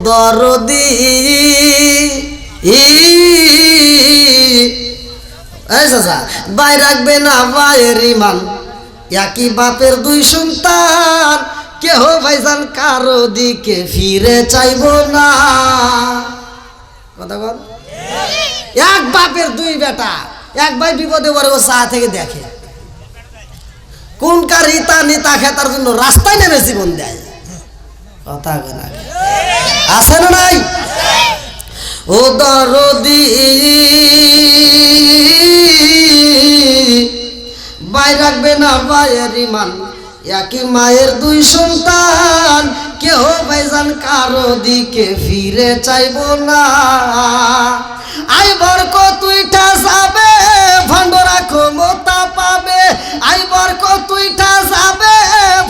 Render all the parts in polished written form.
দরদি ভাই রাখবে না ভাইয়ের ইমান, একই বাপের দুই সন্তান, কেহ ভাইজান কারো দিকে ফিরে চাইব না। কথা বল, এক বাপের দুই বেটা, এক ভাই বিপদে পড়ে ও চা থেকে দেখে কোন কার রিতা নিতা খেতার জন্য রাস্তায় নেমে জীবন দেয়। কথা বলা আছে না নাই? ও দরদি ভাই রাখবে না ভাইয়ের ইমান, একই মায়ের দুই সন্তান, কেহ ভাইজান কারো দিকে ফিরে চাইব না। আই বরকত উইঠা যাবে, ভণ্ডরা ক্ষমতা পাবে। আই বরকত উইঠা যাবে,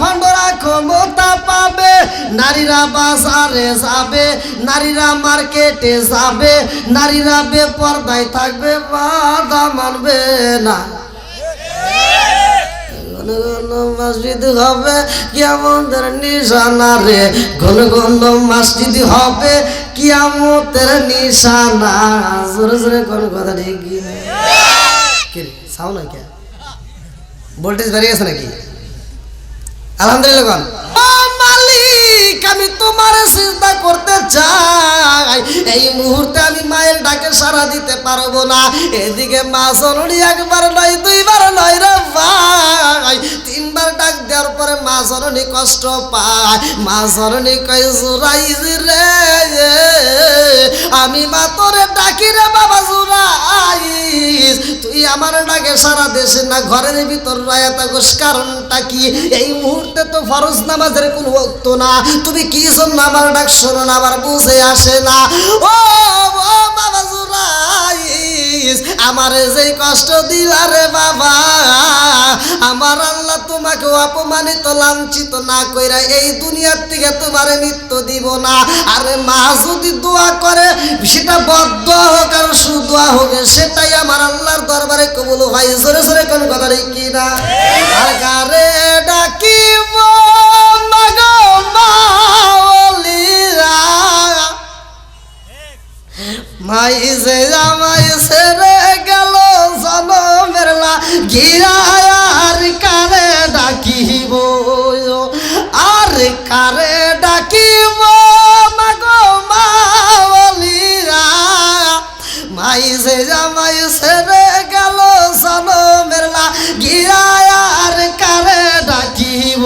ভণ্ডরা ক্ষমতা পাবে। নারীরা বাজারে যাবে, নারীরা মার্কেটে যাবে, নারীরা বেপরদায় থাকবে, বাধা মানবে না। মসজিদ হবে কিয়ামতের নিশানা রে, ঘন ঘন মসজিদ হবে কিয়ামতের নিশানা। জোরে জোরে কোন কথা ঠিক কি সাউ না কে ভোল্টেজ বেরিয়ে গেছে নাকি? আলহামদুলিল্লাহ কোন মালিক, আমি তোমার সিজদা করতে চাই, এই মুহূর্তে আমি মায়ের ডাকে সাড়া দিতে পারবো না। এদিকে মা জননী একবার নয় দুইবার নয় রে ভাই, তিনবার ডাক দেওয়ার পরে মা জননী কষ্ট পায়। মা জননী কয় জুরাইজ রে, আমি মা তোরে ডাকি রে বাবা জুরাইজ, তুই আমার ডাকে সারা দেশে না ঘরের ভিতর রয়ে থাকস, কারণটা কি? এই মুহূর্তে তো ফরজ নামাজের কোনো ওয়াক্ত না, তুমি কি জন্য আমার ডাক শোনো না, আমার বুঝে আসে না। ও বাবা জুরাইজ, আমার যেই কষ্ট দিলা রে বাবা, আমার আল্লাহ তোমাকে অপমানিত লাঞ্ছিত না কইরা এই দুনিয়ার থেকে তোমার মৃত্যু দিব না। আরে মা যদি দোয়া করে, সেটা বদ্ধ হোক আর সুদোয়া হোক, সেটাই আমার আল্লাহর দরবারে কবুল হয়। জোরে জোরে কোন কথা নেই কি না? আর কারে ডাকিব মাগো মাওলিরা, মাই যে জামাই ছেড়ে গেল জনমের গিরা, আর কারে ডাকিব, আর কারে ডাকিব মাগো মাওলিরা, মাই যে জামাই ছেড়ে গেল জনমের গিরা, আর কারে ডাকিব,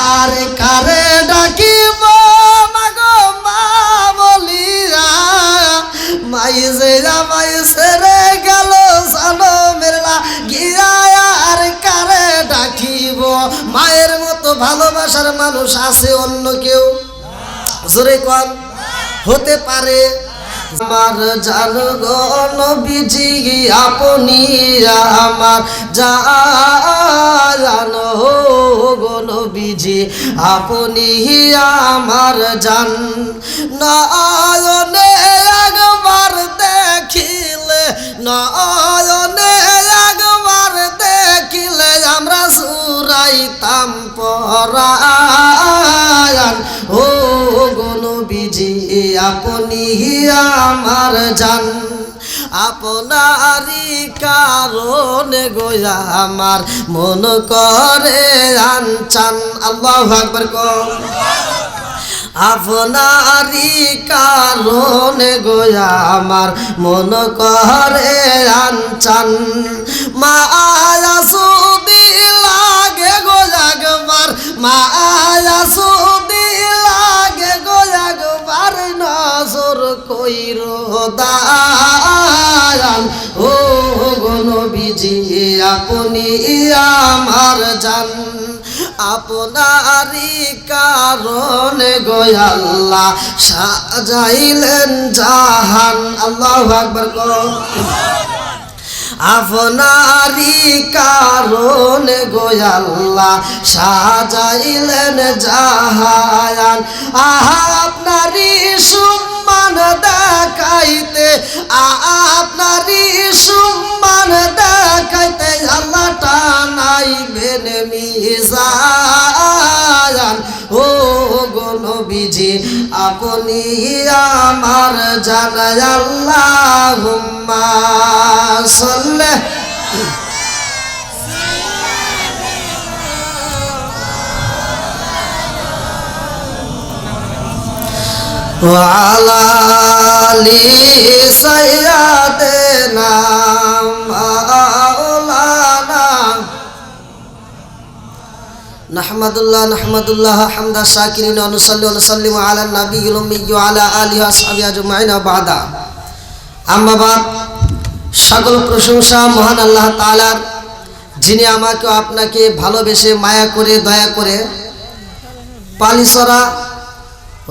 আর কারে ডাকিব মাগো মাওলিরা, মাই যে জামাই ছেড়ে গেল জনমের গিরা, আর কারে ডাকিব। মায়ের মতো ভালোবাসার মানুষ আছে অন্য কেউ? জোরে কোন হতে পারে? আমার জান গো নবীজি, আপনি আমার জান গো নবীজি, আপনি আমার জান। নয়নে একবার দেখিলে, নয়নে একবার দেখিলে, আমরা জুড়াইতাম পরায়ান। ও গো নবীজি, আপনি আমার জান, আপনারই কারণে গোয়া আমার মন করে আনচান। আল্লাহু আকবার কও। আপনারই কারণে গোয়া আমার মন করে আনচান। মায়া সুদি লাগে গোয়াগবার, মায়া সুদি লাগে গোয়াগবার, নজর কইর দায়ান। ও গো নবীজি, আপনি আমার জান, আপনারই কারণে গো আল্লাহ সাজাইলেন জাহান। আল্লাহু আকবার কও। আপনারই কারণে গো আল্লাহ সাজাইলেন জাহান। আহা আপনারই সম্মান দেখাইতে, আপনারই সম্মান দেখাইতে আল্লাহ টানাইবেন মিজান। ও গো নবীজি, আপনি আমার জান আল্লাহুম্মা সাল্লি وعلى آل سيدنا مولانا نحمد الله حمد الشاكرين ونصلي ونسلم على النبي الأمي وعلى آله وأصحابه أجمعين بعد أما بعد সকল প্রশংসা মহান আল্লাহ তাআলার, যিনি আমাকে আপনাকে ভালোবেসে মায়া করে দয়া করে পালিছড়া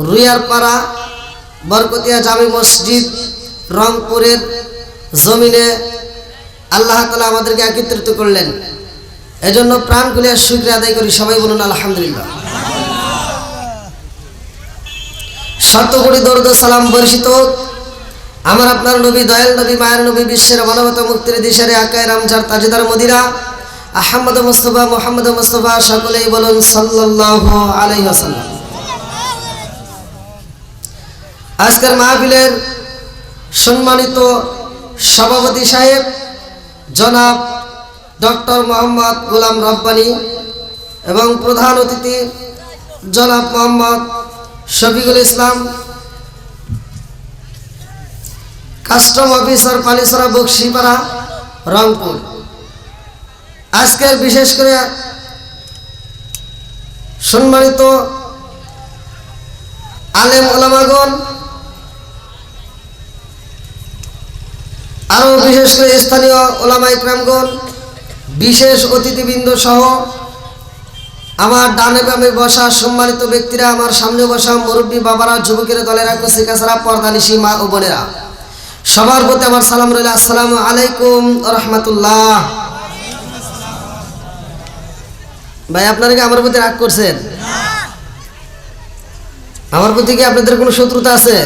রুইয়ারপাড়া বরকতিয়া জামে মসজিদ রংপুরের জমিনে আল্লাহ তাআলা আমাদেরকে একত্রিত করলেন। এজন্য প্রাণ খুলে শুকরিয়া আদায় করি। সবাই বলুন আলহামদুলিল্লাহ। শত কোটি দরুদ ও সালাম বর্ষিত আমার আপনার নবী, দয়াল নবী, মায়ের নবী, বিশ্বের মানবতা মুক্তির দিশারে আকায়ে রামজার তাজদার মদিনা আহমদ মুস্তাফা মুহাম্মদ মুস্তাফা, সকলেই বলুন সাল্লাল্লাহু আলাইহি ওয়াসাল্লাম। আজকের মাহফিলের সম্মানিত সভাপতি সাহেব জনাব ডক্টর মোহাম্মদ গোলাম রব্বানী এবং প্রধান অতিথি জনাব মোহাম্মদ শফিকুল ইসলাম, কাস্টম অফিসার পালিছড়া বকশিপাড়া রংপুর। আজকের বিশেষ করে সম্মানিত আলেম ওলামাগণ, আরও বিশেষ করে স্থানীয় ওলামা ইকরামগণ, বিশেষ অতিথিবৃন্দ সহ আমার ডানে বামে বসা সম্মানিত ব্যক্তিরা, আমার সামনে বসা মুরব্বী বাবারা, যুবকের দলেরা, কচিকাছাড়া, পর্দানিশী মা ও বোনেরা, সবার প্রতি আমার সালাম রইল। আসসালামু আলাইকুম ওয়া রাহমাতুল্লাহ। ভাই, আপনারা কি আমার প্রতি রাগ করছেন? আমার প্রতি কি আপনাদের কোনো শত্রুতা আছে?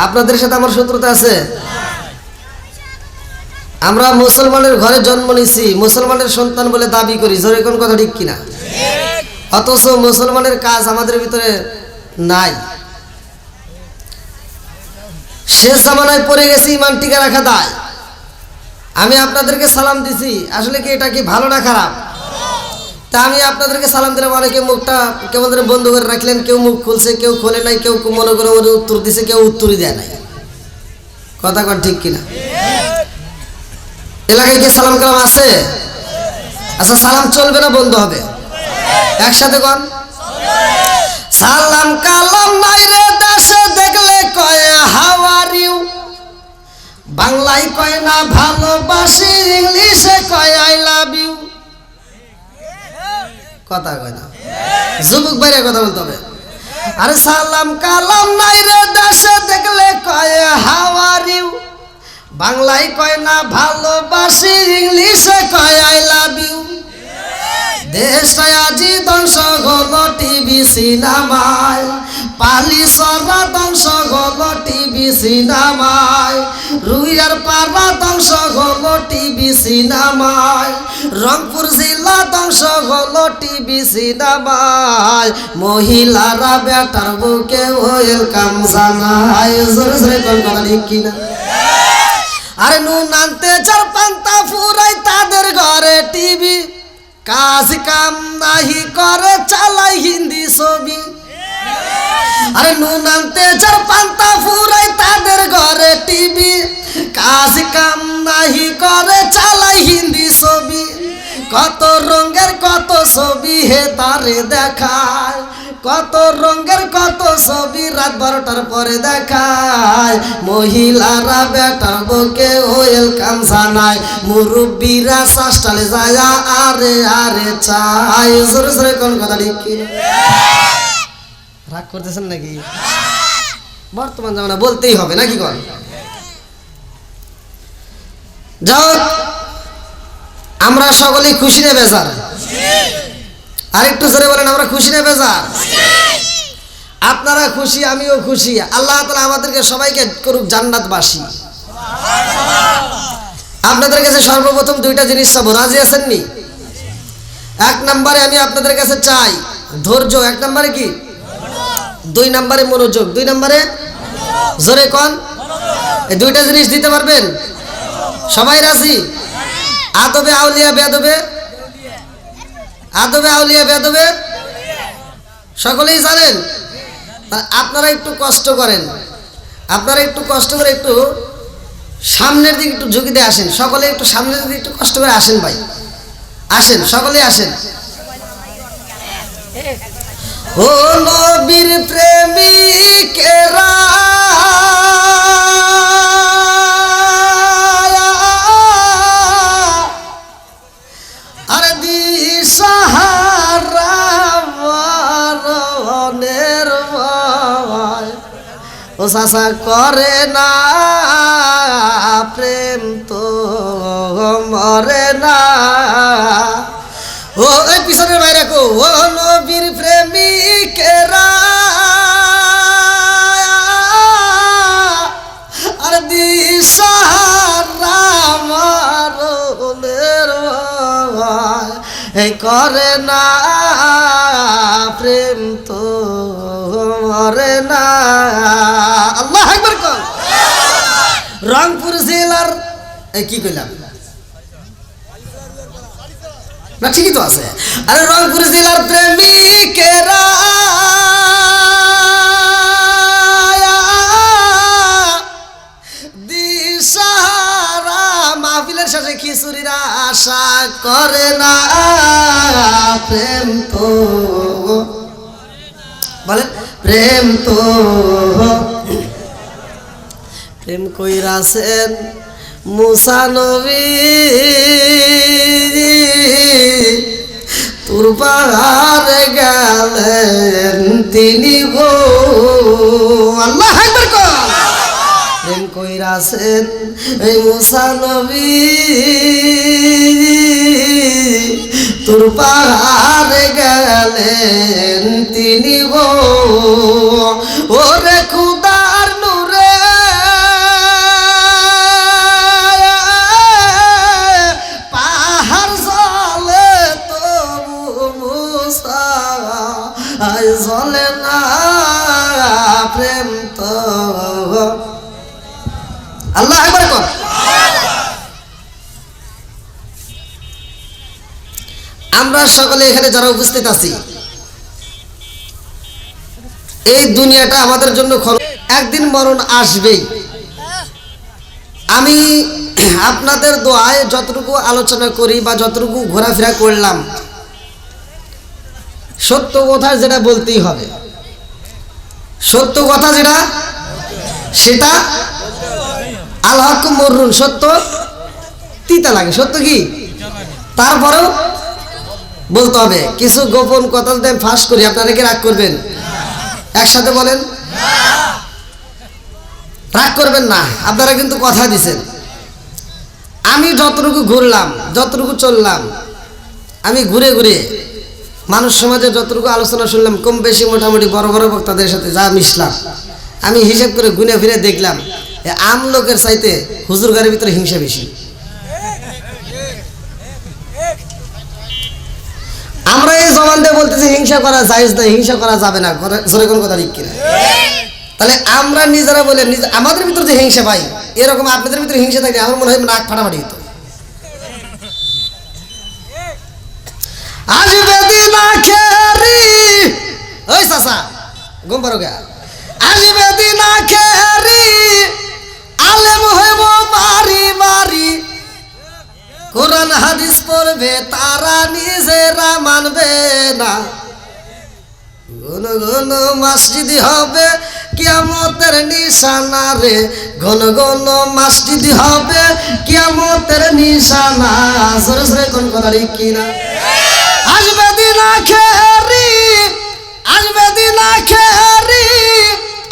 আপনাদের সাথে আমার শত্রুতা আছে? আমরা মুসলমানের ঘরে জন্ম নিছি, মুসলমানের সন্তান বলে দাবি করি, জোরে কোন কথা ঠিক কিনা? অথচ মুসলমানের কাজ আমাদের ভিতরে নাই। শেষ জামানায় পড়ে গেছি, ইমান টিকে রাখা দায়। আমি আপনাদেরকে সালাম দিছি, আসলে কি এটা কি ভালো না খারাপ? তা আমি আপনাদেরকে সালাম দিলাম, অনেকে মুখটা কেমন বন্ধ করে রাখলেন, কেউ মুখ খুলছে, কেউ খোলে নাই, কেউ মনে করে উত্তর দিছে, কেউ উত্তরই দেয় নাই। কথা কন ঠিক কিনা? এলাকায় কি সালাম কালাম আছে? আচ্ছা, সালাম চলবে না বন্ধ হবে? একসাথে কন, সালাম কালাম নাই রে দেশে, দেখলে কয় হাউ আর ইউ, বাংলায় কয় না ভালোবাসি, ইংলিশে কয় আই লাভ ইউ। কথা কয় না, যুবক বাইরে কথা বলতে হবে। আরে সালাম কালাম নাই রে দেশে, দেখলে কয় হাউ আর ইউ, বাংলায় কয় না ভালোবাসি, ইংলিশে কয় আই লাভ ইউ। দেশটা আজি ধ্বংস হলো টিভি সিনেমায়, পালিছড়া ধ্বংস হলো টিভি সিনেমায়, রুইয়ারপাড়া ধ্বংস হলো টিভি সিনেমায়, রংপুর জেলা ধ্বংস হলো টিভি সিনেমায়। মহিলারা বেটার বুকে ওয়েলকাম জানায়, জোরে জোরে কোন কথা ঠিক কিনা? আরে নুন আনতে চার পান্তা ফুরাই, তাদের ঘরে টিভি, কাজ কাম নাহি করে, চালাই হিন্দি ছবি। আরে নুন আনতে চার পান্তা ফুরাই, তাদের ঘরে টিভি, কাজ কাম নাহি করে, চালাই হিন্দি ছবি। কত রঙের কত ছবি হে তারে দেখায়, কত রঙের কত ছবি রাত 12টার পরে দেখায়। মহিলারা বেটার বউকে ওয়েলকাম জানায়, মুরব্বীরা শাসটালে যায় আরে আরে চাই। জোরে জোরে কোন কথা ঠিক কিনা? রাগ করতেছেন নাকি? বর্তমান জামানা বলতেই হবে নাকি কোন? যাও, আমরা সকলেই খুশি না বেজার? আরেকটু জোরে বলেন, আমরা খুশি না বেজার? আপনারা খুশি, আমিও খুশি। আল্লাহ তাআলা আমাদেরকে সবাইকে করুক জান্নাতবাসী। আপনাদের কাছে সর্বপ্রথম দুইটা জিনিস চাবো, রাজি আছেন নি? এক নম্বরে আমি আপনাদের কাছে চাই ধৈর্য। এক নম্বরে কি? 2 নম্বরে মনোযোগ, 2 নম্বরে জোরে কোন, এই দুইটা জিনিস দিতে পারবেন? সবাই রাজি? আদবে আউলিয়া বেয়াদবে, আদবে আউলিয়া বেয়াদবে সকলেই জানেন। আপনারা একটু কষ্ট করেন, আপনারা একটু কষ্ট করে একটু সামনের দিকে একটু ঝুঁকি দিয়ে আসেন, সকলে একটু সামনের দিকে একটু কষ্ট করে আসেন ভাই, আসেন সকলে আসেন। ও নবীর প্রেমিকেরা আর দিশাহারা মরণের ভয় ও চাচা করে না প্রেম তো মরে না। ও এই পিছনের বাইরে কো, ও নবীর প্রেমিকেরা আর দিশাহারা মরণের ভয় করে না প্রেম তো মরে না। আল্লাহু আকবার কোন। রংপুর জেলার এই কি কইলাম না, ঠিকই তো আছে। আরে রংপুর জেলার প্রেমিকেরা দিশাহারা মাহফিলের শেষে খিচুড়ির আশা করে না প্রেম তো বলেন, প্রেম তো প্রেম কইরাছেন মুসা নবী তোর পাহাড়ে গেলেন তিনি গো। আল্লাহু আকবার কর। প্রেম কইরাছেন এই মুসা নবী তোর পাহাড়ে গেলেন তিনি গো। ওরে খুদার নূরে পাহাড় জলে তবু মুসা জলে না প্রেম তো। আল্লাহ আকবার কর। আমরা সকলে এখানে যারা উপস্থিত আছি, এই দুনিয়াটা আমাদের জন্য একদিন মরণ আসবেই। আমি আপনাদের দোয়ায় যতটুকু আলোচনা করি বা যতটুকু ঘোরাফেরা করলাম, সত্য কথা যেটা বলতেই হবে, সত্য কথা যেটা সেটা আল হক মররুন, সত্য তিতা লাগে, সত্য কি তারপরেও বলতে হবে। কিছু গোপন কথা যদি আমি ফাঁস করি আপনারা কি রাগ করবেন? একসাথে বলেন, রাগ করবেন না। আপনারা কিন্তু কথা দিছেন। আমি যতটুকু ঘুরলাম, যতটুকু চললাম, আমি ঘুরে ঘুরে মানুষ সমাজে যতটুকু আলোচনা শুনলাম, কম বেশি মোটামুটি বড় বড় বক্তাদের সাথে যা মিশলাম, আমি হিসাব করে ঘুরে ফিরে দেখলাম আম লোকের চাইতে হুজুর গাড়ির ভিতরে হিংসা বেশি। আমরা এই জবান দিয়ে বলতেছি হিংসা করা জায়েজ না, হিংসা করা যাবে না, জোরে কোন কথা ঠিক কিনা? তাহলে আমরা নিজেরা বলে আমাদের ভিতরে যে হিংসা ভাই, এরকম আপনাদের ভিতরে হিংসা থাকে আমার মনে হয় নাক ফাটাফাটি হতো। আসবে দিন আখেরি, ওই চাচা ঘুম পারো গা, আসবে দিন আখেরি আলেম হইব মারি মারি, কোরআন হাদিস পড়বে তারা নিজেরা মানবে না, ঘন ঘন মসজিদ হবে কিয়ামতের নিশানা রে, ঘন ঘন মসজিদ হবে কিয়ামতের নিশানা। জোরে জোরে কোন কথা ঠিক কিনা? আসবে দিন আখেরি, আসবে দিন আখেরি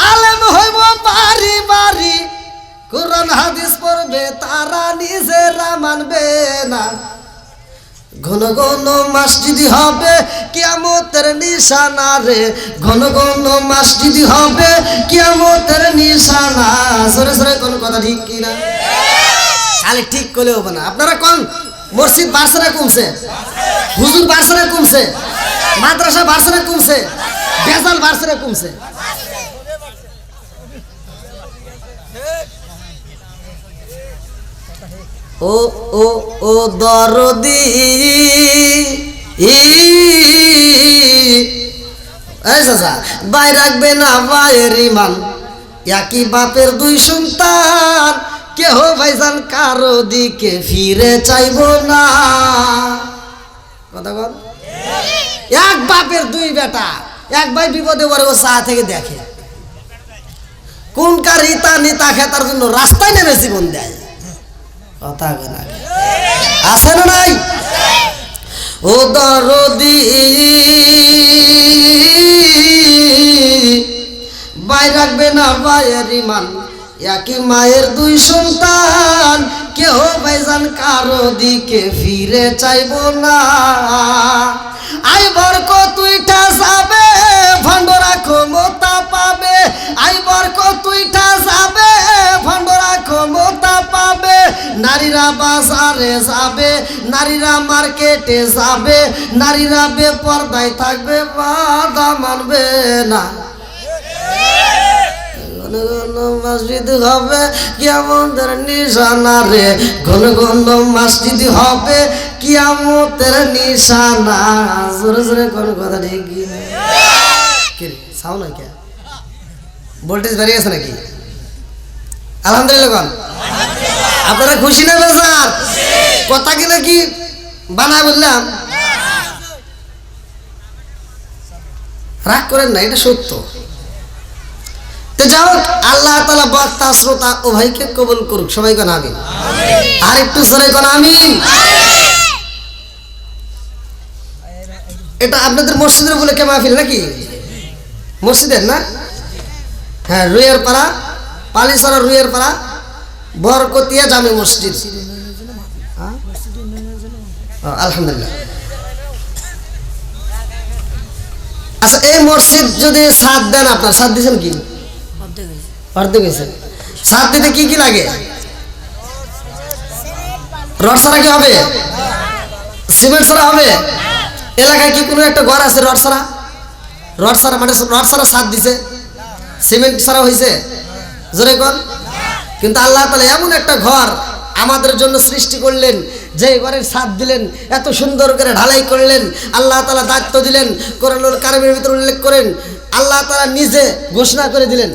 আলেম হইব বাড়ি বাড়ি, কোরআন হাদিস পড়বে তারা নিজেরা মানবে না, ঘন ঘন মসজিদ হবে কিয়ামতের নিশানা রে, ঘন ঘন মসজিদ হবে কিয়ামতের নিশানা। সরে সরে কোন কথা ঠিক কিনা? তাহলে ঠিক করলে হবে না। আপনারা কোন মসজিদ বাড়ছে না কমছে? হুজুর বাড়ছে না কমছে? মাদ্রাসা বাড়ছে না কমছে? বেজাল বাড়ছে না কমছে? ও ও ও দরদি এই চাচা ভাই রাখবে না ভাইয়ের ইমান, একই বাপের দুই সন্তান, কেহ ভাইজান কারো দিকে ফিরে চাইব না। কথা বল, এক বাপের দুই বেটা, এক ভাই বিপদে পড়ে ও চা থেকে দেখে কোন কার রিতা নিতা খেতার জন্য রাস্তায় নেমে জীবন দেয়। কথা না আছে না নাই? ও দরদি ভাই রাখবে না ভাইয়ের ইমান, একই মায়ের দুই সন্তান, কেহ ভাইজান কারো দিকে ফিরে চাইব না। আইবার কতুইটা যাবে ভান্ডরা ক্ষমতা পাবে, আইবার কতুইটা যাবে ভান্ডরা ক্ষমতা পাবে। নারীরা বাজারে যাবে, নারীরা মার্কেটে যাবে, নারীরা বেপরদায় থাকবে, বাধা মানবে না। মসজিদ হবে কিয়ামতের নিশানা রে, ঘন ঘন মসজিদ হবে কিয়ামতের নিশানা। জোরে জোরে কোন কথা ঠিক কি সাউ না কে ভোল্টেজ বেরিয়ে গেছে নাকি? আলহামদুলিল্লাহ কোন আপনারা খুশি না বেজার? কথা কি নাকি বানায় বললাম? রাগ করেন না, এটা সত্য। যাও আল্লাহ তাআলা বক্তা শ্রোতা উভয়কে কবুল করুক, সবাই কোন আমিন। আর একটু জোরে কোন আমিন। এটা আপনাদের মসজিদের উপলক্ষে মাহফিল নাকি? মসজিদের না? হ্যাঁ, রুইয়ার পাড়া, পালিছড়া রুইয়ার পাড়া, বরকতিয়া জামে মসজিদ। আলহামদুলিল্লাহ। আচ্ছা, এই মসজিদ যদি ছাদ দেন, আপনার ছাদ দিয়েছেন কি? অর্ধেক হয়েছে। ছাদ দিতে কি কি লাগে? রড ছাড়া কি হবে? সিমেন্ট ছাড়া হবে? এলাকায় কি কোনো একটা ঘর আছে রড ছাড়া? রড ছাড়া মানে রড ছাড়া ছাদ দিছে, সিমেন্ট ছাড়া হয়েছে? জোরে কোন। কিন্তু আল্লাহ তাআলা এমন একটা ঘর আমাদের জন্য সৃষ্টি করলেন, যে ঘরের ছাদ দিলেন, এত সুন্দর করে ঢালাই করলেন। আল্লাহ তাআলা দায়িত্ব দিলেন, কোরআনুল কারীমের ভিতরে উল্লেখ করেন, আল্লাহ তাআলা নিজে ঘোষণা করে দিলেন,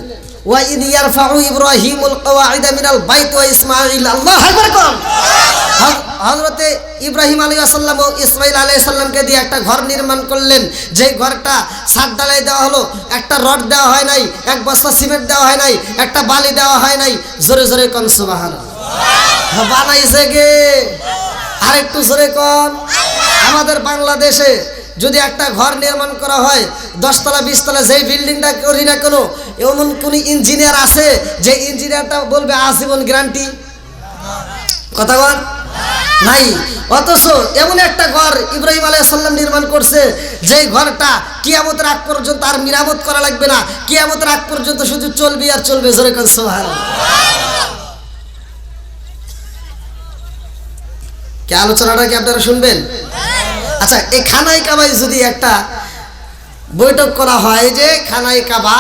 ওয়াইদ ইয়ারফাউ ইব্রাহিমুল কওয়াইদা মিনাল বাইত ওয়া ইসমাঈল। আল্লাহু আকবার কোন। হযরতে ইব্রাহিম আলাইহিস সালাম ও ইসমাঈল আলাইহিস সালামকে দিয়ে একটা ঘর নির্মাণ করলেন, যেই ঘরটা ছাদ ঢালাই দেওয়া হলো, একটা রড দেওয়া হয় নাই, এক বস্তা সিমেন্ট দেওয়া হয় নাই, একটা বালি দেওয়া হয় নাই। জোরে জোরে কোন সুবহানাল্লাহ। বানাইছে কে? আর একটু জোরে কোন। আমাদের বাংলাদেশে যদি একটা ঘর নির্মাণ করা হয়, 10 তলা 20 তলা, যেই বিল্ডিংটা করি না কেন, এমন কোন ইঞ্জিনিয়ার আছে যে ইঞ্জিনিয়ারটা বলবে আজীবন গ্যারান্টি? কথা বল নাই। অথচ এমন একটা ঘর ইব্রাহিম আলাইহিস সালাম নির্মাণ করছে, যেই ঘরটা কিয়ামতের আগ পর্যন্ত আর মেরামত করা লাগবে না, কিয়ামতের আগ পর্যন্ত শুধু চলবে আর চলবে। জোরে কোন সুবহানাল্লাহ। কি আলোচনাটা কি আপনারা শুনবেন? আচ্ছা, এই খানায় কাবায় যদি একটা বৈঠক করা হয় যে খানায় কাবা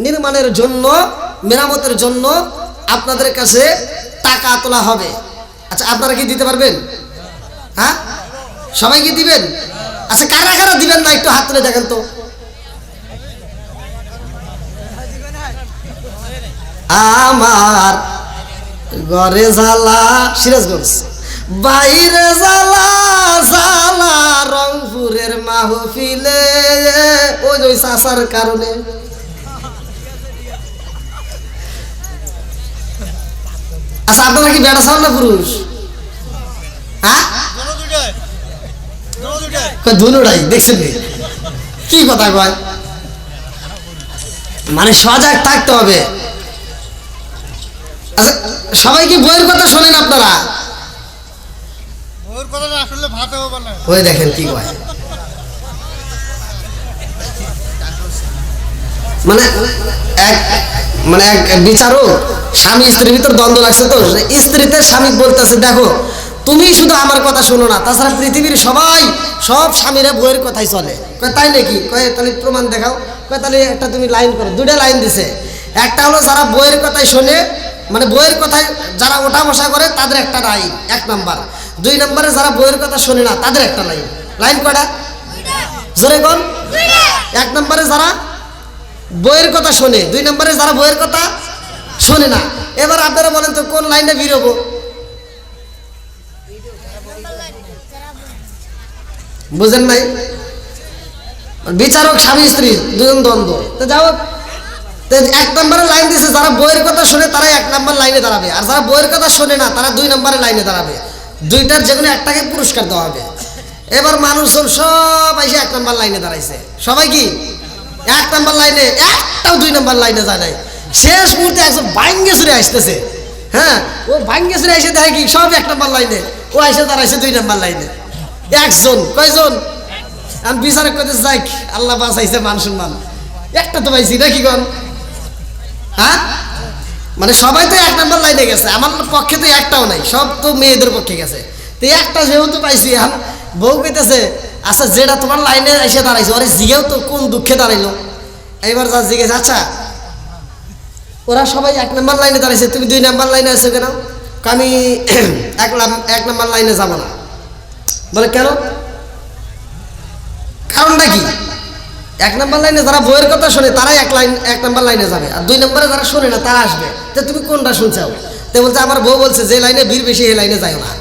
নির্মাণের জন্য, মেরামতের জন্য আপনাদের কাছে টাকা তোলা হবে, আচ্ছা আপনারা কি দিতে পারবেন? হ্যাঁ, সবাই কি দিবেন? আচ্ছা, কারা কারা দিবেন না একটু হাত তুলে দেখেন তো। আমার ঘরে জ্বালা সিরাজগঞ্জ, বাইরে জ্বালা জ্বালা রংপুরের মাহফিলে, ওই ওই চাষার কারণে। আচ্ছা, আপনারা কি বেটা চান না পুরুষ? হ্যাঁ, দুটাই দেখছেন কি কথা কয়? মানে সজাগ থাকতে হবে। আচ্ছা, সবাই কি বইয়ের কথা শোনেন আপনারা? ওই দেখেন কি কয়। মানে এক বিচারক, স্বামী স্ত্রীর ভিতর দ্বন্দ্ব লাগছে, তো স্ত্রীতে স্বামী বলতেছে, দেখো তুমি শুধু আমার কথা শোনো না, তাছাড়া পৃথিবীর সবাই সব স্বামীরা বইয়ের কথাই চলে। কয় তাই নাকি? কয় তাহলে প্রমাণ দেখাও। কয় তাহলে একটা তুমি লাইন করো। দুটা লাইন দিছে, একটা হলো যারা বইয়ের কথাই শোনে, মানে বইয়ের কথায় যারা ওঠা বসা করে তাদের একটা লাইন 1 নাম্বার। 2 নম্বরে যারা বইয়ের কথা শোনে না তাদের একটা লাইন। লাইন কয়টা? জোরে কোন? 1 নম্বরে যারা বইয়ের কথা শোনে, 2 নম্বরে যারা বইয়ের কথা শোনে না। এবার আপনারা বলেন তো কোন লাইনে বেরোবো? বুঝেন নাই? বিচারক স্বামী স্ত্রী দুজন দ্বন্দ্ব, তো যাও 1 নম্বরে লাইন দিছে যারা বইয়ের কথা শোনে তারাই 1 নম্বর লাইনে দাঁড়াবে, আর যারা বইয়ের কথা শোনে না তারা 2 নম্বরে লাইনে দাঁড়াবে। দুইটার যে কোনো একটাকে পুরস্কার দেওয়া হবে। এবার মানুষজন সব এসে 1 নম্বর লাইনে দাঁড়াইছে। সবাই কি 1 নম্বর লাইনে? একটাও 2 নম্বর লাইনে যায় নাই। শেষ মুহূর্তে একজন ভাঙ্গে চুরে আসতেছে। হ্যাঁ, ও ভাঙ্গে চুরে এসে দেখে কি সব 1 নম্বর লাইনে, ও এসে দাঁড়াইছে 2 নম্বর লাইনে। একজন, কয়জন? আমি বিচারক করতে যাই, আল্লাহ বাঁচাইছে, মান সম্মান একটা তো পাইছি নাকি কোন? হ্যাঁ, মানে সবাই তো 1 নম্বর লাইনে গেছে, আমার পক্ষে তো একটাও নাই, সব তো মেয়েদের পক্ষে গেছে। তো একটা যেহেতু পাইছি, এখন বউ কইতেছে আচ্ছা যেটা তোমার লাইনে এসে দাঁড়াইছে ওরে জিগেও তো কোন দুঃখে দাঁড়াইলো। এইবার যা জিজ্ঞেস, আচ্ছা ওরা সবাই 1 নম্বর লাইনে দাঁড়াইছে, তুমি 2 নম্বর লাইনে আছো কেন? আমি 1 নম্বর লাইনে যাবো না। বলে কেন? কারণটা কি? 1 নম্বর লাইনে যারা বইয়ের কথা শোনে তারাই 1 নম্বর লাইনে যাবে, আর 2 নম্বরে যারা শোনে না তারা আসবে। তো তুমি কোনটা শুনছাও? তো বলছে আমার বউ বলছে যে লাইনে ভিড় বেশি এই লাইনে যাও না।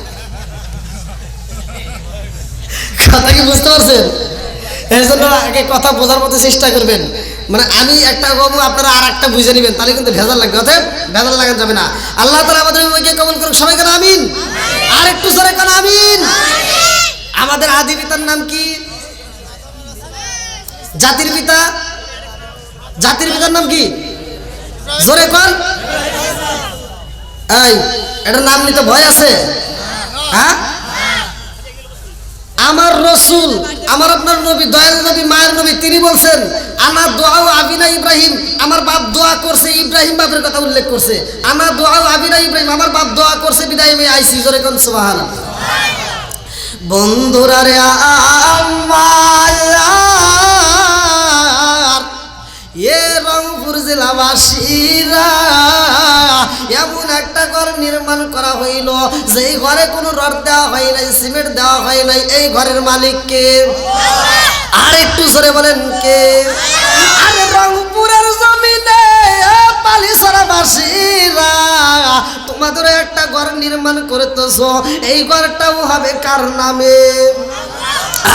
কথা কি বুঝতে পারছেন? এই জন্য আগে কথা বোঝার মতো চেষ্টা করবেন। মানে আমি একটা বলবো, আপনারা আর একটা বুঝে নেবেন, তাহলে কিন্তু ভেজাল লাগবে। অতএব ভেজাল লাগানো যাবে না। আল্লাহ তাআলা আমাদের বিবেককে কবুল করুক। সবাই কেন আমিন? আর একটু জোরে কেন আমিন? আমাদের আদি পিতার নাম কি? জাতির পিতা, জাতির পিতার নাম কি? জোরে কোন? এই এটার নাম নিতে ভয় আছে? হ্যাঁ, আমার রসুল, আমার আপনার নবী, দয়াল নবী, মায়ের নবী, তিনি বলছেন আনা দোয়া আবিনা ইব্রাহিম, আমার বাপ দোয়া করছে, ইব্রাহিম বাপের কথা উল্লেখ করছে। আনা দোয়া আবিনা ইব্রাহিম, আমার বাপ দোয়া করছে বিদায় আমি আইসি। জোরে কোন সুবহানাল্লাহ। বন্ধুরা রে আমার এ রংপুর জেলাবাসীরা, এমন একটা ঘর নির্মাণ করা হইল যেই ঘরে কোনো রড দেওয়া হয় নাই, সিমেন্ট দেওয়া হয় নাই। এই ঘরের মালিক কে? আর একটু জোরে বলেন কে? আরে রংপুরের জমিনে পালিছড়াবাসীরা, তোমাদের একটা ঘর নির্মাণ করতেছ, এই ঘরটাও হবে কার নামে?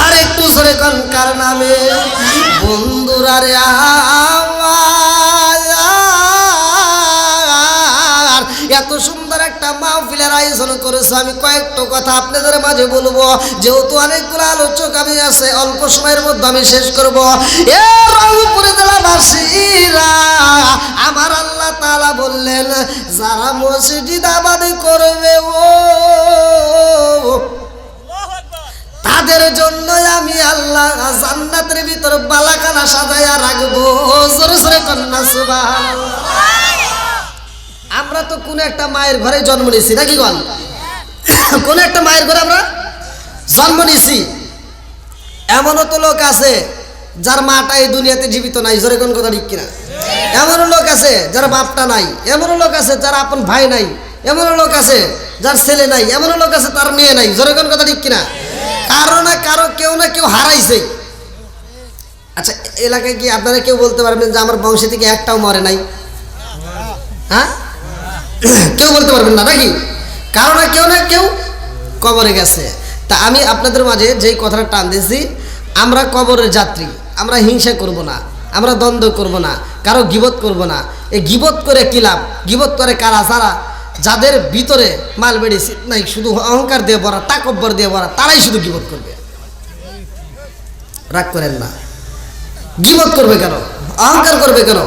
আর একটু জোরে কোন কার নামে? বন্ধুরা রে আমার, এত সুন্দর একটা মাহফিলের আয়োজন করেছে। আমি কয়েকটা কথা আপনাদের মাঝে বলবো, যেহেতু অনেকগুলো আলোচক আমি আছে, অল্প সময়ের মধ্যে আমি শেষ করব। এ রংপুর জেলাবাসীরা, আমার আল্লাহ তাআলা বললেন যারা মসজিদ আবাদ করবে ও তাদের জন্য আমি আল্লাহ জান্নাতের ভিতর বালাখানা সাজায়া রাখবো। জোরে জোরে কন্যা সুবহানাল্লাহ। আমরা তো কোন একটা মায়ের ঘরে জন্ম নিয়েছি নাকি বল? কোন একটা মায়ের ঘরে আমরা জন্ম নিয়েছি। এমনও তো লোক আছে যার মাটা এই দুনিয়াতে জীবিত নাই। জোরে কোন কথা ঠিক কিনা? এমনও লোক আছে যার বাপটা নাই। এমনও লোক আছে যার আপন ভাই নাই। এমনও লোক আছে যার ছেলে নাই। এমনও লোক আছে তার মেয়ে নাই। জোরে কোন কথা ঠিক কিনা? কারো না কারো, কেউ না কেউ হারাইছে। আচ্ছা, এলাকায় কি আপনারা কেউ বলতে পারবেন যে আমার বংশ থেকে একটাও মরে নাই? হ্যাঁ, কেউ বলতে পারবেন না নাকি? কারো না কেউ কবরে গেছে। তা আমি আপনাদের মাঝে যেই কথাটা টান দিয়েছি, আমরা কবরের যাত্রী। আমরা হিংসা করব না, আমরা দ্বন্দ্ব করব না, কারো গীবত করব না। এই গীবত করে কি লাভ? গীবত করে কারা? যারা যাদের ভিতরে মাল বেড়েছে নাই, শুধু অহংকার দিয়ে ভরা, তাকব্বর দিয়ে ভরা, তারাই শুধু গীবত করবে। রাগ করেন না। গীবত করবে কেন? অহংকার করবে কেন?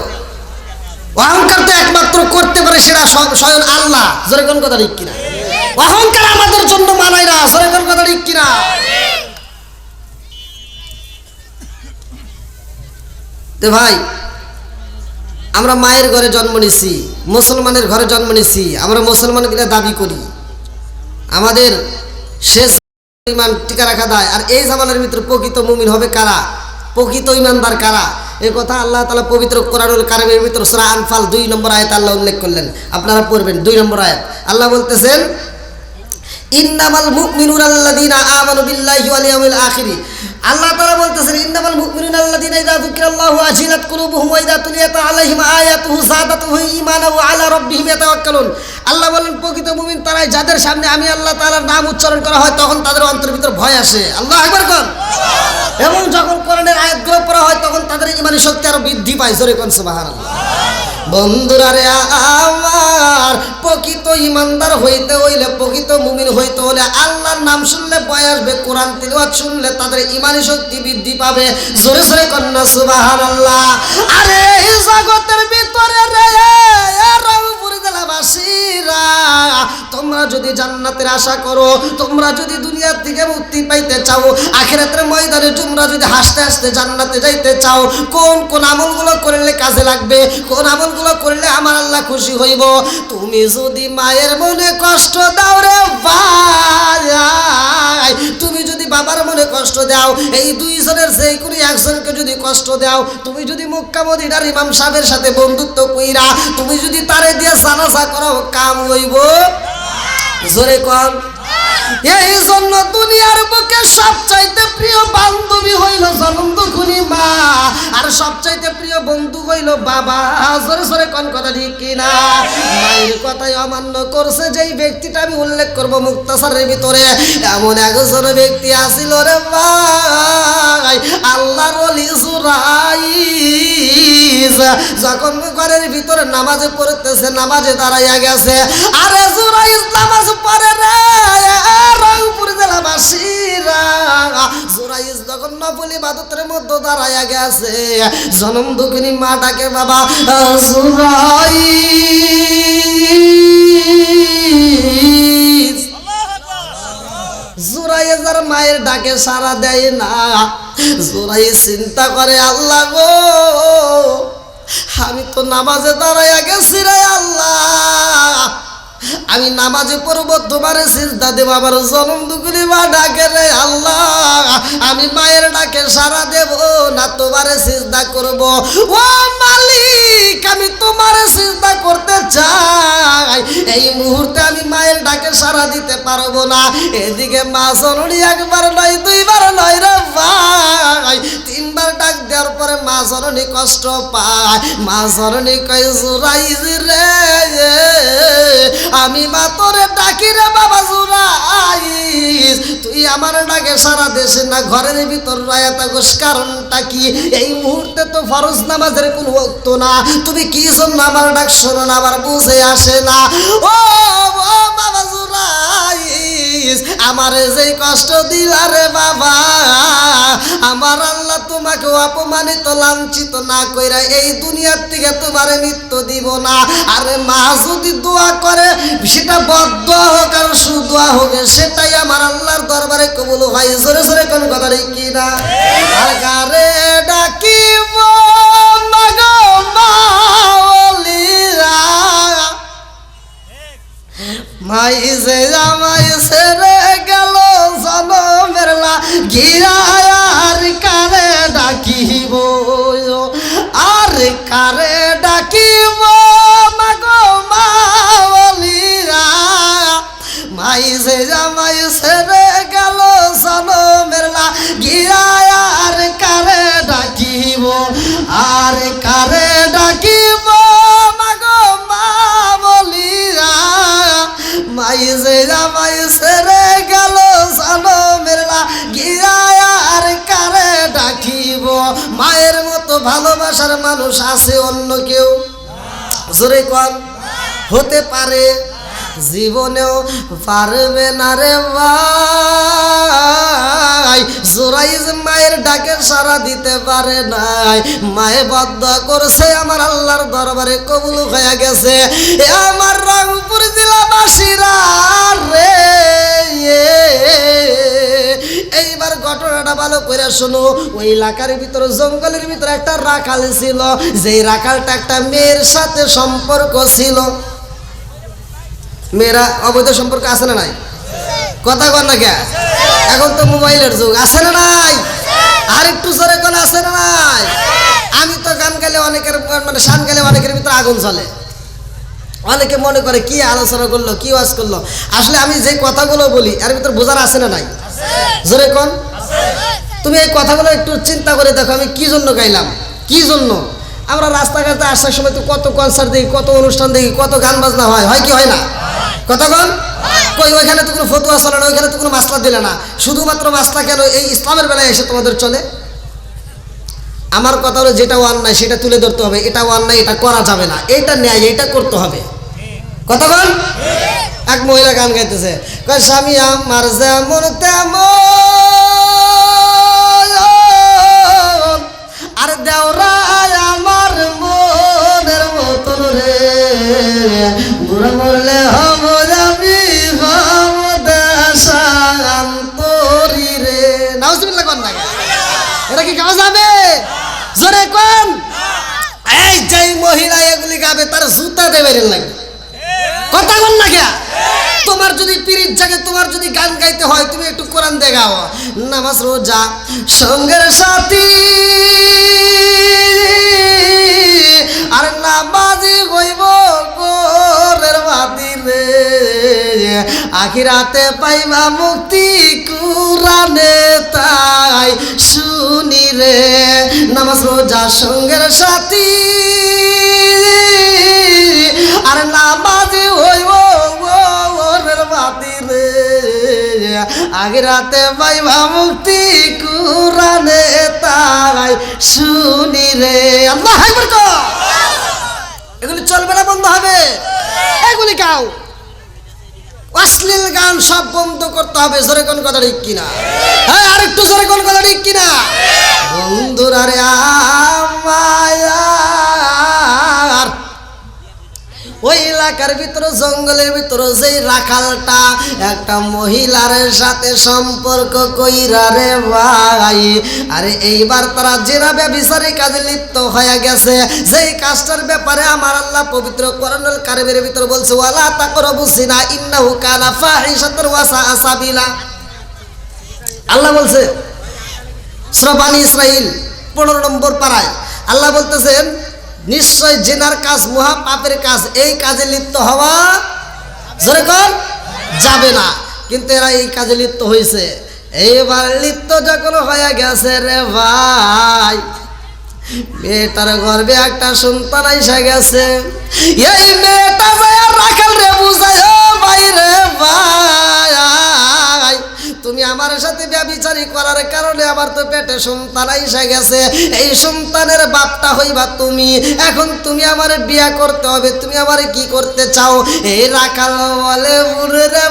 অহংকার তো একমাত্র করতে পারে সেটা স্বয়ং আল্লাহ। জোরে কোন কথা ঠিক কিনা? অহংকার আমাদের জন্য মানায় না। জোরে কোন কথা ঠিক কিনা? তো ভাই, আমরা মায়ের ঘরে জন্ম নিছি, মুসলমানের ঘরে জন্ম নিছি, আমরা মুসলমান কিনা দাবি করি। আমাদের শেষ ইমান টিকা রাখা দেয়। আর এই জামানার ভিতরে প্রকৃত মুমিন হবে কারা? প্রকৃত ইমানদার কারা? এই কথা আল্লাহ তাআলা পবিত্র কোরআনুল কারীমের ভিতর সূরা আনফাল 2 নম্বর আয়াতে আল্লাহ উল্লেখ করলেন। আপনারা পড়বেন 2 নম্বর আয়াত। আল্লাহ বলতেছেন ইন্নামাল মুমিনুনা আল্লাযীনা আমানু বিল্লাহি ওয়াল ইয়াউমিল আখির। আল্লাহ তাআলা বলতেছেন ইন্নামাল মুমিনুনা আল্লাযীনা ইযা যুকিরাল্লাহু ওয়াজিলাত কুলুবুহুম ওয়া ইযা তুলিয়াত আলাইহিম আয়াতুহু যাদাতুহুম ঈমানান ওয়া আলা রাব্বিহিম ইয়াতাওয়াক্কালুন। আল্লাহ বলেন প্রকৃত মুমিন তারাই যাদের সামনে আমি আল্লাহ তাআলার নাম উচ্চারণ করা হয় তখন তাদের অন্তরের ভিতর ভয় আসে। আল্লাহু আকবার কোন। এবং যখন কোরআনের আয়াতগুলো পড়া হয় তখন তাদের ঈমানি শক্তি আরো বৃদ্ধি পায়। জোরে কোন সুবহানাল্লাহ। বন্ধুরা রে আমার, প্রকৃত ইমানদার হইতে হইলে, প্রকৃত মুমিন হইতে হলে আল্লাহর নাম শুনলে ভয় আসবে, কোরআন তিলাওয়াত শুনলে তাদের ঈমানি শক্তি বৃদ্ধি পাবে। জোরে জোরে কন্না সুবহানাল্লাহ। আরে এই জগতের ভিতরে রে রংপুর জেলাবাসীরা, তোমরা যদি জান্নাতের আশা করো, তোমরা যদি দুনিয়ার থেকে মুক্তি পাইতে চাও, আখিরাতের ময়দানে তোমরা যদি হাসতে হাসতে জান্নাতে যাইতে চাও, কোন কোন আমলগুলো করলে কাজে লাগবে, কোন আমলগুলো করলে আমার আল্লাহ খুশি হইব? তুমি যদি মায়ের মনে কষ্ট দাও রে ভাই, তুমি যদি বাবার মনে কষ্ট দাও, এই দুইজনের যেই কোনো একজনকে যদি কষ্ট দাও, তুমি যদি মক্কা মদিনার ইমাম সাহেবের সাথে বন্ধুত্ব কইরা তুমি যদি তারে দিয়ে জানাজা করো, কাম হইব? জোরে কম। এই জন্য দুনিয়ার বুকে সবচাইতে প্রিয় বান্ধবী হইল জনমদুখুনি মা, আর সবচাইতে প্রিয় বন্ধু হইল বাবা। জোরে জোরে কোন কথা ঠিক কিনা? মায়ের কথাই অমান্য করছে যেই ব্যক্তিটা আমি উল্লেখ করব মুক্তাসারের ভিতরে, এমন একজন ব্যক্তি আসিল রে ভাই, আল্লাহর ওলি জুরাইজ। যখন ঘরের ভিতরে নামাজে পড়তেছে, নামাজে দাঁড়াইয়া গেছে, আরে জুরাইজ নামাজ পড়ে রে রংপুর জেলাবাসীরা। জুরাইজ যখন নফল ইবাদতের মধ্যে দাঁড়াইয়া গেছে, জনম দুঃখিনী মা ডাকে বাবা জুরাইজ। জুরাইজের মায়ের ডাকে সাড়া দেয় না। জুরাইজ চিন্তা করে, আল্লাহ গো, আমি তো নামাজে দাঁড়াইয়া গেছি রে আল্লাহ, আমি নামাজে পড়বো, তোমার সিজদা দেব, আমার জনম দুঃখিনী মা ডাকে রে আল্লাহ, আমি মায়ের ডাকে সাড়া দেব না তোমার সিজদা করব? ও মালিক, আমি তোমার সিজদা করতে চাই, এই মুহূর্তে আমি মায়ের ডাকে সাড়া দিতে পারবো না। এদিকে মা জননী একবার নয়, দুইবার নয় রে ভাই, তিনবার ডাক দেওয়ার পরে মা জননী কষ্ট পায়। মা জননী কয়, জুরাইজ রে, আমি মা তোরে ডাকি রে বাবা জুরাইজ, তুই আমার ডাকে সারা দেশে না ঘরের ভিতর রায়া থাকস, কারণটা কি? এই মুহূর্তে তো ফরজ নামাজের কোনো ওয়াক্ত না, তুমি কি জন্য আমার ডাক শোনো না, আমার বুঝে আসে না। ও বাবা জুরাইজ, আমারে যেই কষ্ট দিলা রে বাবা, আমার আল্লাহ তোমাকে অপমানিত লাঞ্ছিত না কইরা এই দুনিয়ার থেকে তোমার মৃত্যু দিব না। আরে মা যদি দোয়া করে, সেটা বদদোয়া হোক আর সুদোয়া হোক, সেটাই আমার আল্লাহর দরবারে কবুল হয়। জোরে জোরে কোন কথা কি না? আর গারে ডাকিব মাগো মাওলিরা, মাই যে জামাই সেরে গেল জনমের গিরা, আর কারে ডাকিব, আর কারে ডাকিব মাগো মাওলিরা, মাই যে জামাই সেরে গেল জনমের গিরা, আর কারে ডাকিব, আর কারে ডাকিব মাগো মাওলিরা, মাই যে জামাই সেরে গেল জনমের গিরা, আর কারে ডাকিব? মায়ের মতো ভালোবাসার মানুষ আছে অন্য কেউ? জোরে কোন। হতে পারে, জীবনেও পারবে না রে ভাই। জুরাইজ মায়ের ডাকে সাড়া দিতে পারে নাই, মায়ে বদদোয়া করছে, আমার আল্লাহর দরবারে কবুল হয়ে গেছে। এ আমার রংপুর জেলাবাসীরা রে, এইবার ঘটনাটা ভালো করে শোনো। ওই এলাকার ভিতরে, জঙ্গলের ভিতরে একটা রাখাল ছিল, যেই রাখালটা একটা মেয়ের সাথে সম্পর্ক ছিল। মেয়েরা অবৈধ সম্পর্ক আছে না নাই? কথা কর না কে? এখন তো মোবাইলের যুগ, আছে না নাই? আর একটু জোরে কোন আছে না নাই? আমি তো গান গাইলে অনেকের মানে শান গাইলে অনেকের ভিতরে আগুন জ্বলে, অনেকে মনে করে কি আলোচনা করলো, কি ওয়াজ করলো। আসলে আমি যে কথাগুলো বলি এর ভিতর বোঝার আছে না নাই? জোরে কোন। তুমি এই কথাগুলো একটু চিন্তা করে দেখো, আমি কি জন্য গাইলাম, কি জন্য। আমরা রাস্তাঘাটে আসার সময় তো কত কনসার্ট দেখি, কত অনুষ্ঠান দেখি, কত গান বাজনা হয়, হয় কি হয় না? কতক্ষণ কই ওইখানে তো কোনো ফতুয়া চলে না, ওইখানে তো কোনো মাসলা দিলে না। শুধুমাত্র মাসলা কেন এই ইসলামের বেলায় এসে তোমাদের চলে? আমার কথা হলো যেটা অন্যায় সেটা তুলে ধরতে হবে, এটা অন্যায় এটা করা যাবে না, এটা ন্যায় এটা করতে হবে। কতক্ষণ এক মহিলা গান গাইতেছে, কয় স্বামী আমার যেমন তেমন, আর দেওরাই আমার মনের মতন রে, বুড়া মরলে হব যাবি হব দেশান্তরি রে। নাউজুবিল্লাহ কোন না, এটা কি গাওয়া যাবে? জোরে কোন। এই যেই মহিলা এগুলি গাবে তার জুতা দেবে লাগে, কথা বল না কে? তোমার যদি পিরিত জাগে, তোমার যদি গান গাইতে হয়, তুমি একটু কোরআন দিয়ে গাও। নামাজ রোজা সঙ্গের সাথী, আর নামাজি হইব গোরের বাতি রে, আখিরাতে পাইবা মুক্তি কুরআনে তাই শুনি রে। নামাজ রোজা সঙ্গের সাথী, আর নামাজি হইব গোরের বাতি রে, আখিরাতে পাইবা মুক্তি কুরআনে তাই শুনি রে। আল্লাহু আকবার কও। এগুলি চলবে না, বন্ধ হবে। এগুলি গাও, অশ্লীল গান সব বন্ধ করতে হবে। জোরে কোন কথা ঠিক কিনা? হ্যাঁ আরেকটু জোরে কোন কথা ঠিক কিনা? বন্ধুরা রে আমার ওই এলাকার ভিতরে জঙ্গলের ভিতরে যেই রাখালটা একটা মহিলার সাথে সম্পর্ক কইরা রে ভাই, আরে এইবার তারা জেনা ব্যভিচারী কাজে লিপ্ত হয়ে গেছে। যেই কাজটার ব্যাপারে আমার আল্লাহ পবিত্র কোরআনুল কারীমের ভিতরে বলছে, ওয়ালা তাকরাবুস জিনা ইন্নাহু কানা ফাহিশাতান ওয়া সাআ সাবিলা। আল্লাহ বলছে সূরা বানী ইসরাঈল 15 নম্বর পারায় আল্লাহ বলতেছেন, নিশ্চয় জিনার কাজ মহা পাপের কাজ, এই কাজে লিপ্ত হওয়া জোরে কর যাবে না। কিন্তু এরা এই কাজে লিপ্ত হয়েছে। এইবার লিপ্ত যখন হয়ে গেছে রে ভাই, মেয়েটার গর্ভে একটা সন্তান এসে গেছে। এই মেয়েটা যায় রাখাল রে বুঝায়, ও ভাই রে ভাই, তুমি আমার সাথে ব্যভিচারী করার কারণে আমার তো পেটে সন্তান এসে গেছে, এই সন্তানের বাপটা হইবা তুমি। এখন তুমি আমার বিয়া করতে হবে, তুমি আমার কি করতে চাও? এই রাখাল বলে বুড়ে রে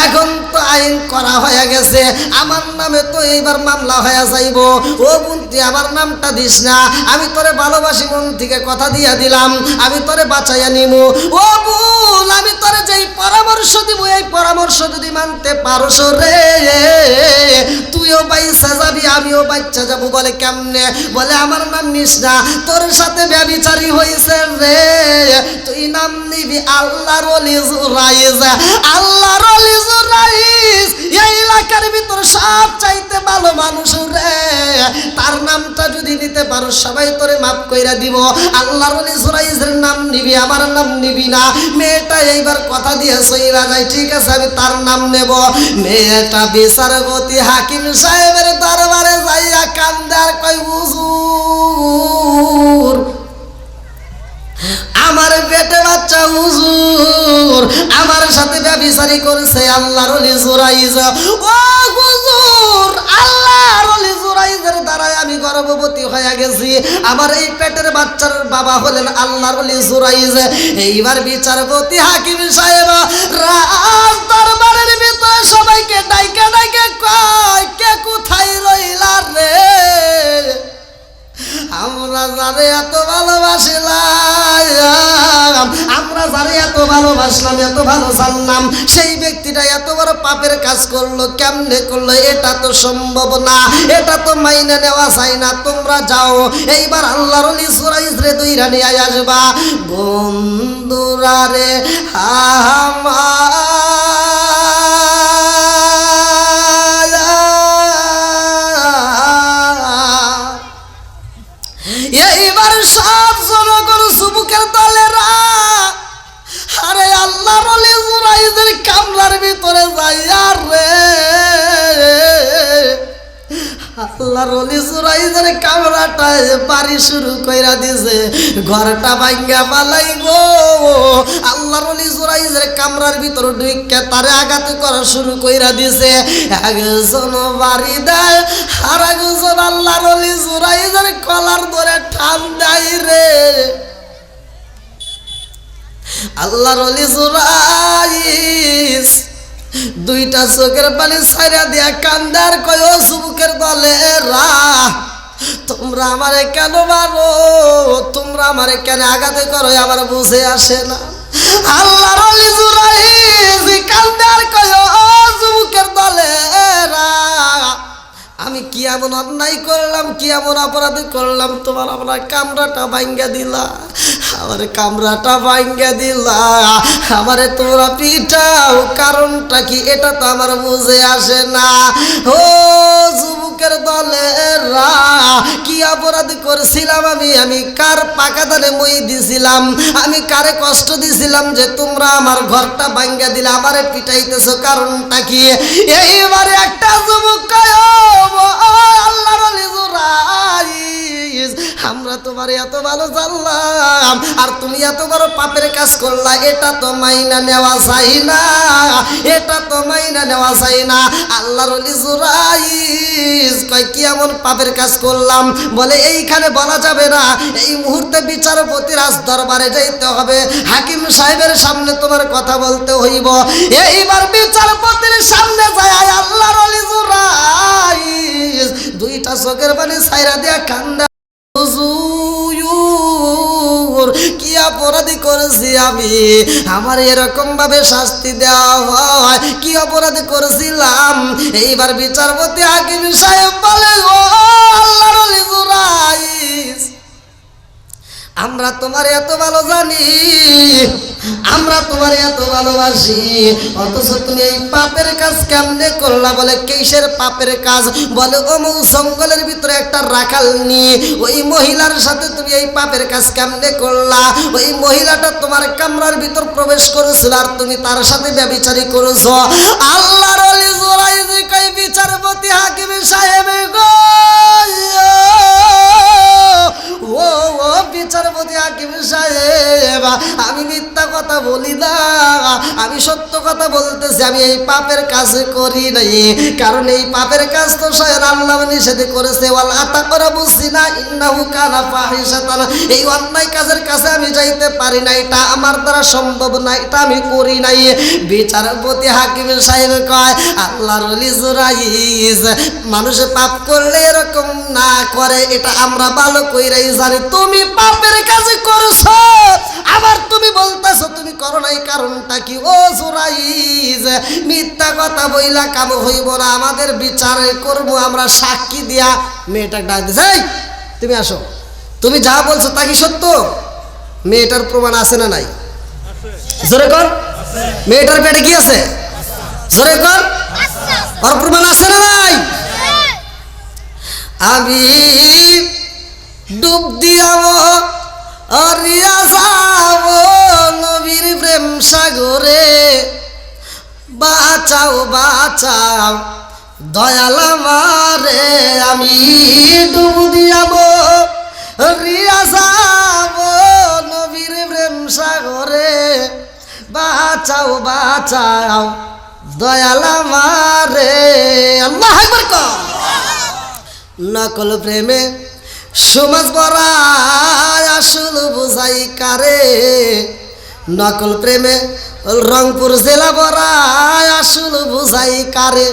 এখন তো আইন করা হয়ে গেছে, আমার নামে তো এইবার মামলা হয়ে যাইব। ও বোন তুই আমার নামটা দিস না, আমি তোরে ভালোবাসি মন থেকে কথা দিয়া দিলাম, আমি তোরে বাঁচাইয়া নিব। ও বোন আমি তোরে যেই পরামর্শ দিব, এই পরামর্শ যদি মানতে পারস রে, তুইও বাইচা যাবি আমিও বাচ্চা যাবো। বলে কেমনে? বলে আমার নাম নিস না, তোর সাথে ব্যভিচারী হয়েছে রে, তুই নাম নিবি আল্লাহর ওলি জুরাইজ। আল্লাহর ওলি জুরাইজ এই এলাকার ভিতর সব চাইতে ভালো মানুষ রে, তার নামটা যদি নিতে পারো সবাই তোরে মাফ কইরা দিব। আল্লাহর ওলি জুরাইজের নাম নিবি, আমার নাম নিবি না। মেয়েটা এইবার কথা দিয়ে সইরা যায়, ঠিক আছে আমি তার নাম নেব। মেয়েটা বিচারপতি হাকিম সাহেবের দরবারে যাইয়া কান্দার কই, হুজুর আমার পেটে বাচ্চা, হুজুর আমার সাথে ব্যভিচারী করেছে আল্লাহর ওলি জুরাইজ। ও হুজুর আল্লাহর ওলি জুরাইজের দ্বারাই আমি গর্ভবতী হয়ে গেছি, আমার এই পেটের বাচ্চার বাবা হলেন আল্লাহর ওলি জুরাইজ। এইবার বিচারপতি হাকিম সাহেব রাজ দরবারের ভিতরে সবাইকে ডাইকে ডাইকে কয়, কে কোথায় রইলা রে? আমরা যারে এত ভালোবাসলাম, আমরা যারে এত ভালোবাসলাম, এত ভালো জানলাম, সেই ব্যক্তিটা এত বড় পাপের কাজ করলো, কেমনে করলো? এটা তো সম্ভব না, এটা তো মাইনে নেওয়া যায় না। তোমরা যাও এইবার আল্লাহর ওলি জুরাইজ রে দুইরা নিয়ে আসবা। বন্ধুরা রে যাইয়া রে আল্লাহর ওলি জুরাইজের কামরাটায় বাড়ি শুরু কইরা দিছে, ঘরটা ভাঙ্গা পালাই গো। আল্লাহর ওলি জুরাইজের কামরার ভিতর ঢুইকা তারে আঘাত করা শুরু কইরা দিছে। একজন বাড়ি দেয় আর একজন আল্লাহর ওলি জুরাইজের কলার ধরে টান দেয় রে। আল্লাহর ওলি জুরাইজ দুইটা চোখের পানি ছাইরা দিয়া কান্দার কয় ও যুবকের দলেরা, তোমরা আমারে কেন মারো, তোমরা আমারে কেন আঘাত করো, আমার বুঝে আসে না। আল্লাহর ওলি জুরাইজ কান্দার কয় ও যুবকের দলেরা, আমি কি এমন অন্যায় করলাম, কি এমন অপরাধ করলাম, তোমার আমার কামরাটা ভাঙ্গা দিলা, আমার কামরাটা ভাঙ্গা দিলা, আমারে তোমরা পিটাও, কারণটা কি এটা তো আমার বুঝে আসে না। ও যুবকের দলেরা, কি অপরাধ করেছিলাম আমি, আমি কার পাকা ধানে মই দিছিলাম, আমি কারে কষ্ট দিছিলাম যে তোমরা আমার ঘরটা ভাঙ্গা দিলে, আমারে পিটাইতেছো, কারণটা কি? এইবারে একটা যুবক কয় আল্লাহর ওলি জুরাইজ, আমরা তোমার এত ভালো জানলাম আর তুমি এত বড় পাপের কাজ করলা, এটা তো মাইনা নেওয়া যায় না, এটা তো মাইনা নেওয়া যায় না। আল্লাহর ওলি জুরাইজ কয় কি এমন পাপের কাজ করলাম? বলে এইখানে বলা যাবে না, এই মুহূর্তে বিচারপতি রাজ দরবারে যাইতে হবে, হাকিম সাহেবের সামনে তোমার কথা বলতে হইব। এইবার বিচারপতির সামনে যায় আল্লাহর ওলি জুরাইজ দুইটা চোখের পানি ছাইরা দিয়া কান্দা, হুজুর কি অপরাধী করেছি আমি, আমার এরকম ভাবে শাস্তি দেওয়া হয়, কি অপরাধ করেছিলাম? এইবার বিচারপতি হাকিম সাহেব বলে ও আল্লাহর ওলি জুরাইজ, আমরা তোমার এত ভালো জানি, আমরা তোমার এত ভালোবাসি, অথচ তুমি এই পাপের কাজ কেমনে করলা? বলে কিসের পাপের কাজ? বলে অমুক জঙ্গলের ভিতরে একটা রাখাল নিয়ে ওই মহিলার সাথে তুমি এই পাপের কাজ কেমনে করলা? ওই মহিলাটা তোমার কামরার ভিতর প্রবেশ করেছিল আর তুমি তার সাথে ব্যভিচারী করেছো। আল্লাহর ওলি জুরাইজ কই বিচারপতি হাকিম সাহেব গো, ও ও বিচারপতি হাকিম সাহেব, আমি মিথ্যা কথা বলি না, আমি সত্য কথা বলতেছি, আমি এই পাপের কাজ করি নাই, কারণ এই পাপের কাজ তো স্বয়ং আল্লাহ নিষেধ করেছে, ওয়ালা তাকরাবুস জিনা ইন্নাহু কানা ফাহিশাতান, এই অন্যায় কাজের কাছে আমি যাইতে পারি না, এটা আমার দ্বারা সম্ভব না, এটা আমি করি নাই। বিচারপতি হাকিম সাহেব কয় আল্লাহর ওলি জুরাইজ, মানুষ পাপ করলে এরকম না করে, এটা আমরা ভালো কইরাই জানি, তুমি পাপের কাজ করছো আবার তুমি বলতেছো তুমি করো নাই, কারণটা কি? ও জুরাইজ মিথ্যা কথা বইলা কাম হইব না, আমাদের বিচার করব আমরা সাক্ষী দিয়া। মেয়েটা ডাক দিছে, এই তুমি আসো, তুমি যা বলছো তা কি সত্য? মেয়েটার প্রমাণ আছে না নাই? জোরে কর, মেয়েটার পেটে কি আছে? জোরে কর, আর প্রমাণ আছে না নাই? আমি ডুব দিয়াবো অরিয়া যাব নবীর প্রেম সাগরে, বাঁচাও বাঁচাও দয়াল আমারে, আমি ডুব দিয়াবো রিয়া যাব নবীর প্রেম সাগরে, বাঁচাও বাঁচাও দয়াল আমারে। আল্লাহু আকবার কও। নকল প্রেমে সমাজ বড়াই আসল বুঝাই কারে, নকল প্রেমে রংপুর জেলা বড়াই আসল বুঝাই কারে,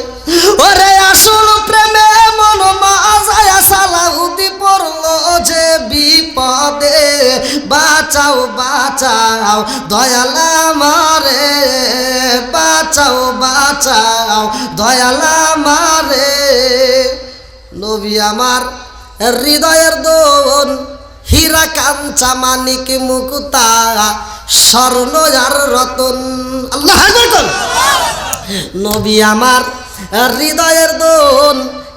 ওরে আসল প্রেমে মন মাজায়া সালাহুদি পড়লো যে বিপদে, বাঁচাও বাঁচাও দয়াল আমারে, বাঁচাও বাঁচাও দয়াল আমারে। নবী আমার হৃদয়ের দোন, হীরা কাঞ্চা মানিক মুকুতা স্বর্ণ আর রতন। আল্লাহ আকবার। নবী আমার হৃদয়ের দোন,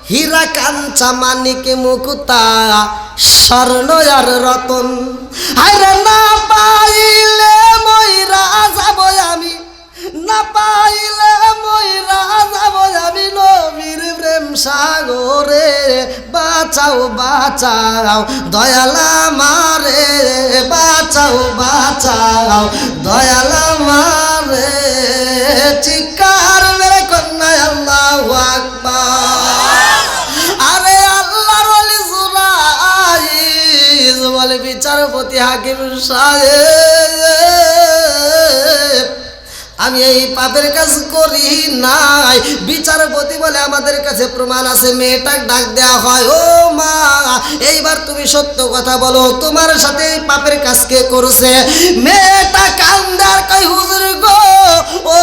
হীরা কাঞ্চা মানিক মুকুতা স্বর্ণ আর রতন, আরে না পাইলে মইরা যাব আমি, না পাইলে মই বাঁচাও বাঁচাও দয়াল আমারে বাঁচাও বাঁচাও দয়াল আমারে চিৎকার মেরে কন্যা আল্লাহু আকবার। আরে আল্লাহর ওলি জুরাইজ বলে বিচারপতি হাকিম সাহেব আমি এই পাপের কাজ করি নাই। বিচারপতি বলে আমাদের কাছে প্রমাণ আছে। মেয়েটা ডাক দেয়া হয়, ও মা এইবার তুমি সত্য কথা বলো, তোমার সাথে এই পাপের কাজ কে করছে? মেয়েটা কান্দার কই হুজুর গো, ও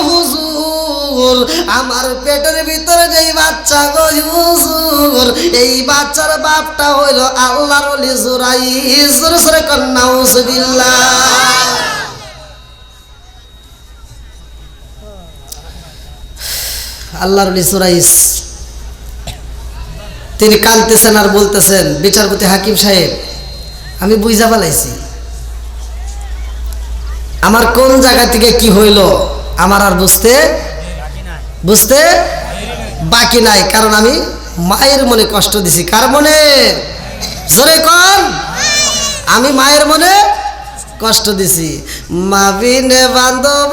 হুজুর আমার পেটের ভিতরে যেই বাচ্চা গো হুজুর, এই বাচ্চার বাপটা হইল আল্লাহর ওলি জুরাইজ। জোরে জোরে কন্যা নাউজুবিল্লাহ। আল্লাহর ওলি জুরাইজ তিনি কাঁদতেছেন আর বলতেছেন, বিচারপতি হাকিম সাহেব আমি বুঝা ফেলাইছি আমার কোন জায়গা থেকে কি হইল আমার আর বুঝতে বাকি নাই, কারণ আমি মায়ের মনে কষ্ট দিছি। কার মনে? জোরে কোন? আমি মায়ের মনে কষ্ট দিছি। মাবিনে বান্ধব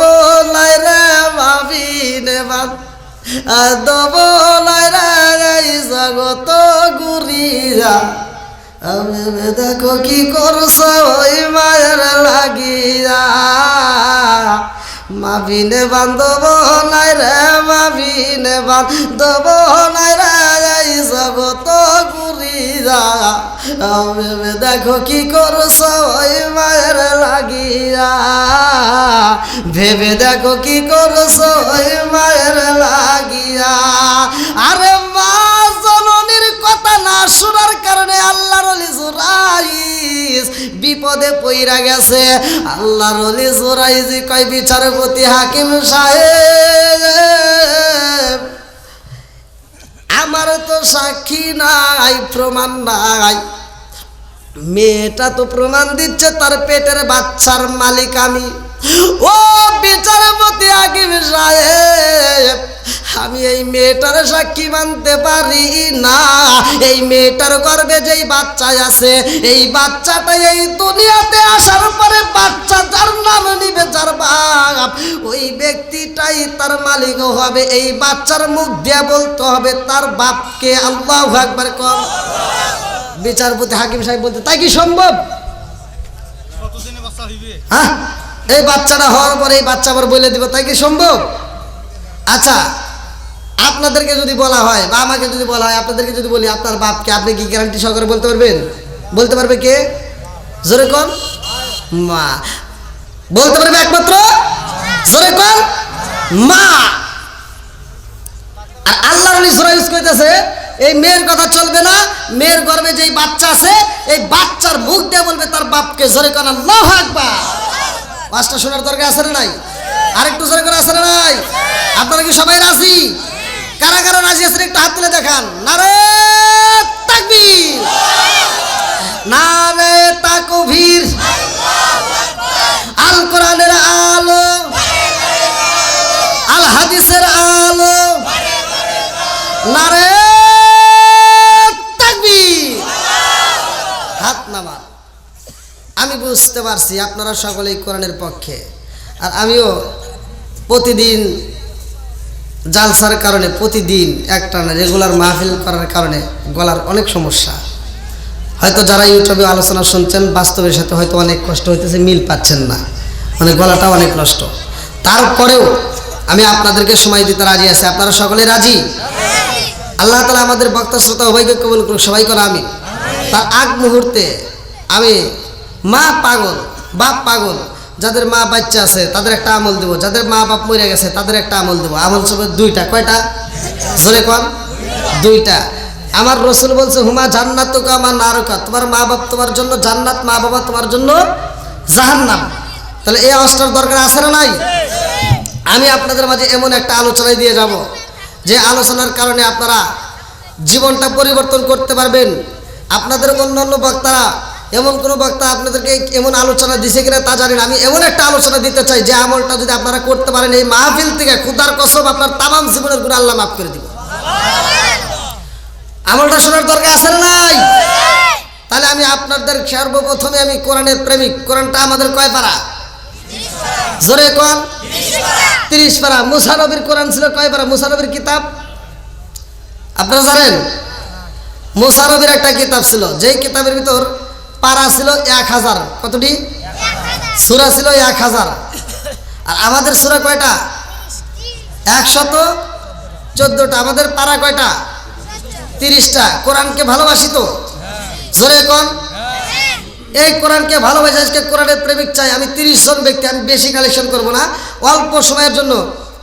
লাই রে মাবিনে বান্ধব লাই রে জগত ঘুরিয়া আমি দেখো কি করছো ওই মায়ের লাগিয়া। মাবিনে বান্ধব নাই রে মাবিনে বান্ধব নাই রে জগত ঘুরিয়া আমি দেখো কি করছো ওই মায়ের লাগিয়া। ভেবে দেখো কি করছো ওই মায়ের লাগিয়া। আরে মা জননীর কথা না শোনার কারণে আল্লাহর ওলি জুরাইজ বিপদে পইরা গেছে। আল্লাহর ওলি জুরাইজ কয় বিচারপতি হাকিম সাহেব আমার তো সাক্ষী নাই, প্রমাণ নাই, মেয়েটা তো প্রমাণ দিচ্ছে তার পেটের বাচ্চার মালিক আমি। ও বিচারপতি হাকিম সাহেব আমি এই মেয়েটার সাক্ষী মানতে পারি না। এই মেয়েটার গর্ভে যেই বাচ্চা আছে এই বাচ্চাটা এই দুনিয়াতে আসার পরে বাচ্চা যার নাম নিবে যার বাপ ওই ব্যক্তিটাই তার মালিক হবে। এই বাচ্চার মুখ দিয়ে বলতে হবে তার বাপকে আল্লাহু আকবার কর। বিচারপতি হাকিম সাহেব বলতে তাই কি সম্ভব? হ্যাঁ এই বাচ্চাটা হওয়ার পরে এই বাচ্চা আবার বলে দিব, তাই কি সম্ভব? আচ্ছা আপনাদেরকে যদি বলা হয় বা আমাকে যদি বলা হয়, আপনাদেরকে যদি বলি আপনার বাপকে, আপনি কি গ্যারান্টি সহকারে বলতে পারবেন? বলতে পারবে কে? জোরে কোন? মা বলতে পারবে একমাত্র। জোরে কোন? মা। আর আল্লাহর ওলি জুরাইজ কইতেছে এই মেয়ের কথা চলবে না, মেয়ের গর্ভে যেই বাচ্চা আছে এই বাচ্চার মুখ দিয়ে বলবে তার বাপকে। জোরে কোন আল্লাহু আকবার। পাঁচটা শোনার দরকার আছে না নাই? আরেকটু জোরে করে আছে না নাই? আপনারা কি সবাই রাজি? কারা কারা রাজি আছেন একটু হাত তুলে দেখান। নারে তাকবীর, নারে তাকবীর। আল কোরআনের আলো, আল হাদিসের আলো, নারে তাকবীর। হাত নামান। আমি বুঝতে পারছি আপনারা সকলেই কোরআনের পক্ষে, আর আমিও প্রতিদিন জালসার কারণে, প্রতিদিন একটা রেগুলার মাহফিল করার কারণে গলার অনেক সমস্যা। হয়তো যারা ইউটিউবে আলোচনা শুনছেন বাস্তবের সাথে হয়তো অনেক কষ্ট হইতেছে, মিল পাচ্ছেন না, মানে গলাটা অনেক নষ্ট। তারপরেও আমি আপনাদেরকে সময় দিতে রাজি আছি। আপনারা সকলে রাজি? আল্লাহ তাআলা আমাদের বক্তা শ্রোতা উভয়কে কবুল করুক, সবাই করে আমিন। তার আগ মুহূর্তে আমি মা পাগল বাপ পাগল যাদের মা বাচ্চা আছে তাদের একটা আমল দেবো, যাদের মা বাপ মরে গেছে তাদের একটা আমল দেবো। আমল সব দুইটা। কয়টা? জোরে কোন? দুইটা। আমার রসুল বলছে হুমা জান্নাতুকা মা নারুকা, তোমার মা বাপ তোমার জন্য জান্নাত, মা বাবা তোমার জন্য জাহান্নাম। তাহলে এই আওয়াজটার দরকার আছে না নাই? আমি আপনাদের মাঝে এমন একটা আলোচনায় দিয়ে যাব যে আলোচনার কারণে আপনারা জীবনটা পরিবর্তন করতে পারবেন। আপনাদের অন্যান্য বক্তারা, এমন কোনো বক্তা আপনাদেরকে এমন আলোচনা দিছে কিনা তা জানেন। আমি এমন একটা আলোচনা দিতে চাই যে আমলটা যদি আপনারা করতে পারেন এই মাহফিল থেকে খুদার কসম আপনার তামাম জীবনের গুনাহ আল্লাহ মাফ করে দিবেন। আমলটা শোনার দরকার আছে না নাই? তাহলে আমি আপনাদের সর্বপ্রথমে আমি কোরআনের প্রেমিক। কোরআনটা আমাদের কয় পারা? জোরে কোন? 30 পারা। মুসা নবীর কোরআন ছিল কয় পারা? মুসা নবীর কিতাব আপনারা জানেন? মুসা নবীর একটা কিতাব ছিল, যেই কিতাবের ভিতর পারা ছিল 1000। কতটি? সূরা ছিল 1000। আর আমাদের সূরা কয়টা? 114টা। আমাদের পারা কয়টা? 30টা। কোরআনকে ভালোবাসি তো? জোরে কোন? এই কোরআনকে ভালোবাসি। আজকে কোরআনের প্রেমিক চাই আমি 30 জন ব্যক্তি। আমি বেশি কালেকশন করব না, অল্প সময়ের জন্য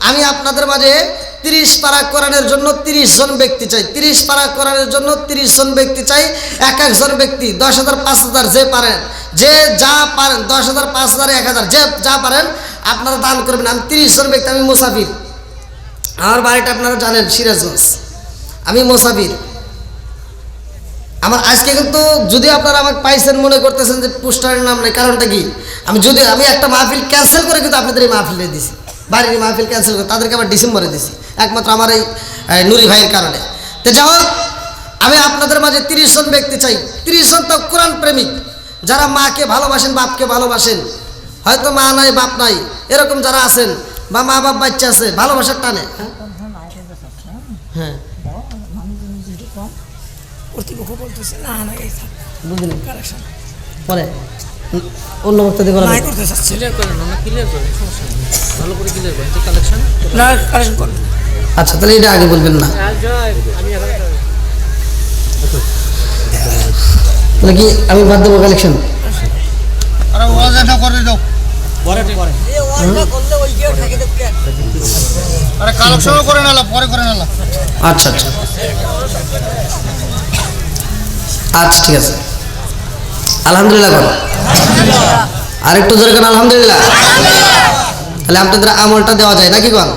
আমি আপনাদের মাঝে 30 পারা কোরআনের জন্য 30 জন ব্যক্তি চাই। 30 পারা কোরআনের জন্য 30 জন ব্যক্তি চাই। এক একজন ব্যক্তি 10,000 5,000 যে পারেন, যে যা পারেন, 10,000 5,000 1000 যে যা পারেন আপনারা দান করবেন। আমি 30 জন ব্যক্তি। আমি মুসাফির, আমার বাড়িটা আপনারা জানেন সিরাজগঞ্জ। আমি মুসাফির। আমার আজকে কিন্তু যদি আপনারা আমাকে পাইছেন মনে করতেছেন যে পোস্টারের নাম নেই, কারণটা কি? আমি একটা মাহফিল ক্যান্সেল করে কিন্তু আপনাদের এই মাহফিলে দিছি, বাড়ির মাহফিল ক্যান্সেল করে তাদেরকে আবার ডিসেম্বরে দিছি, একমাত্র আমার এই নুরি ভাইয়ের কারণে। তো যাই হোক, আমি আপনাদের মাঝে 30 জন ব্যক্তি চাই। 30 জন তো কোরআন প্রেমিক, যারা মাকে ভালোবাসেন, বাপকে ভালোবাসেন। হয়তো মা নাই বাপ নাই, এরকম যারা আছেন, বা মা বাপ বাচ্চা আছে, ভালোবাসার টানে। হ্যাঁ পরে অন্য বক্তাদের আচ্ছা, তাহলে এটা আগে বলবেন না, তাহলে কি আমি বাদ দেবো কালেকশন? আচ্ছা আচ্ছা আচ্ছা, ঠিক আছে। আলহামদুলিল্লাহ করো, আরেকটু জোরে করো আলহামদুলিল্লাহ। তাহলে আপনাদের আমলটা দেওয়া যায় নাকি? কোন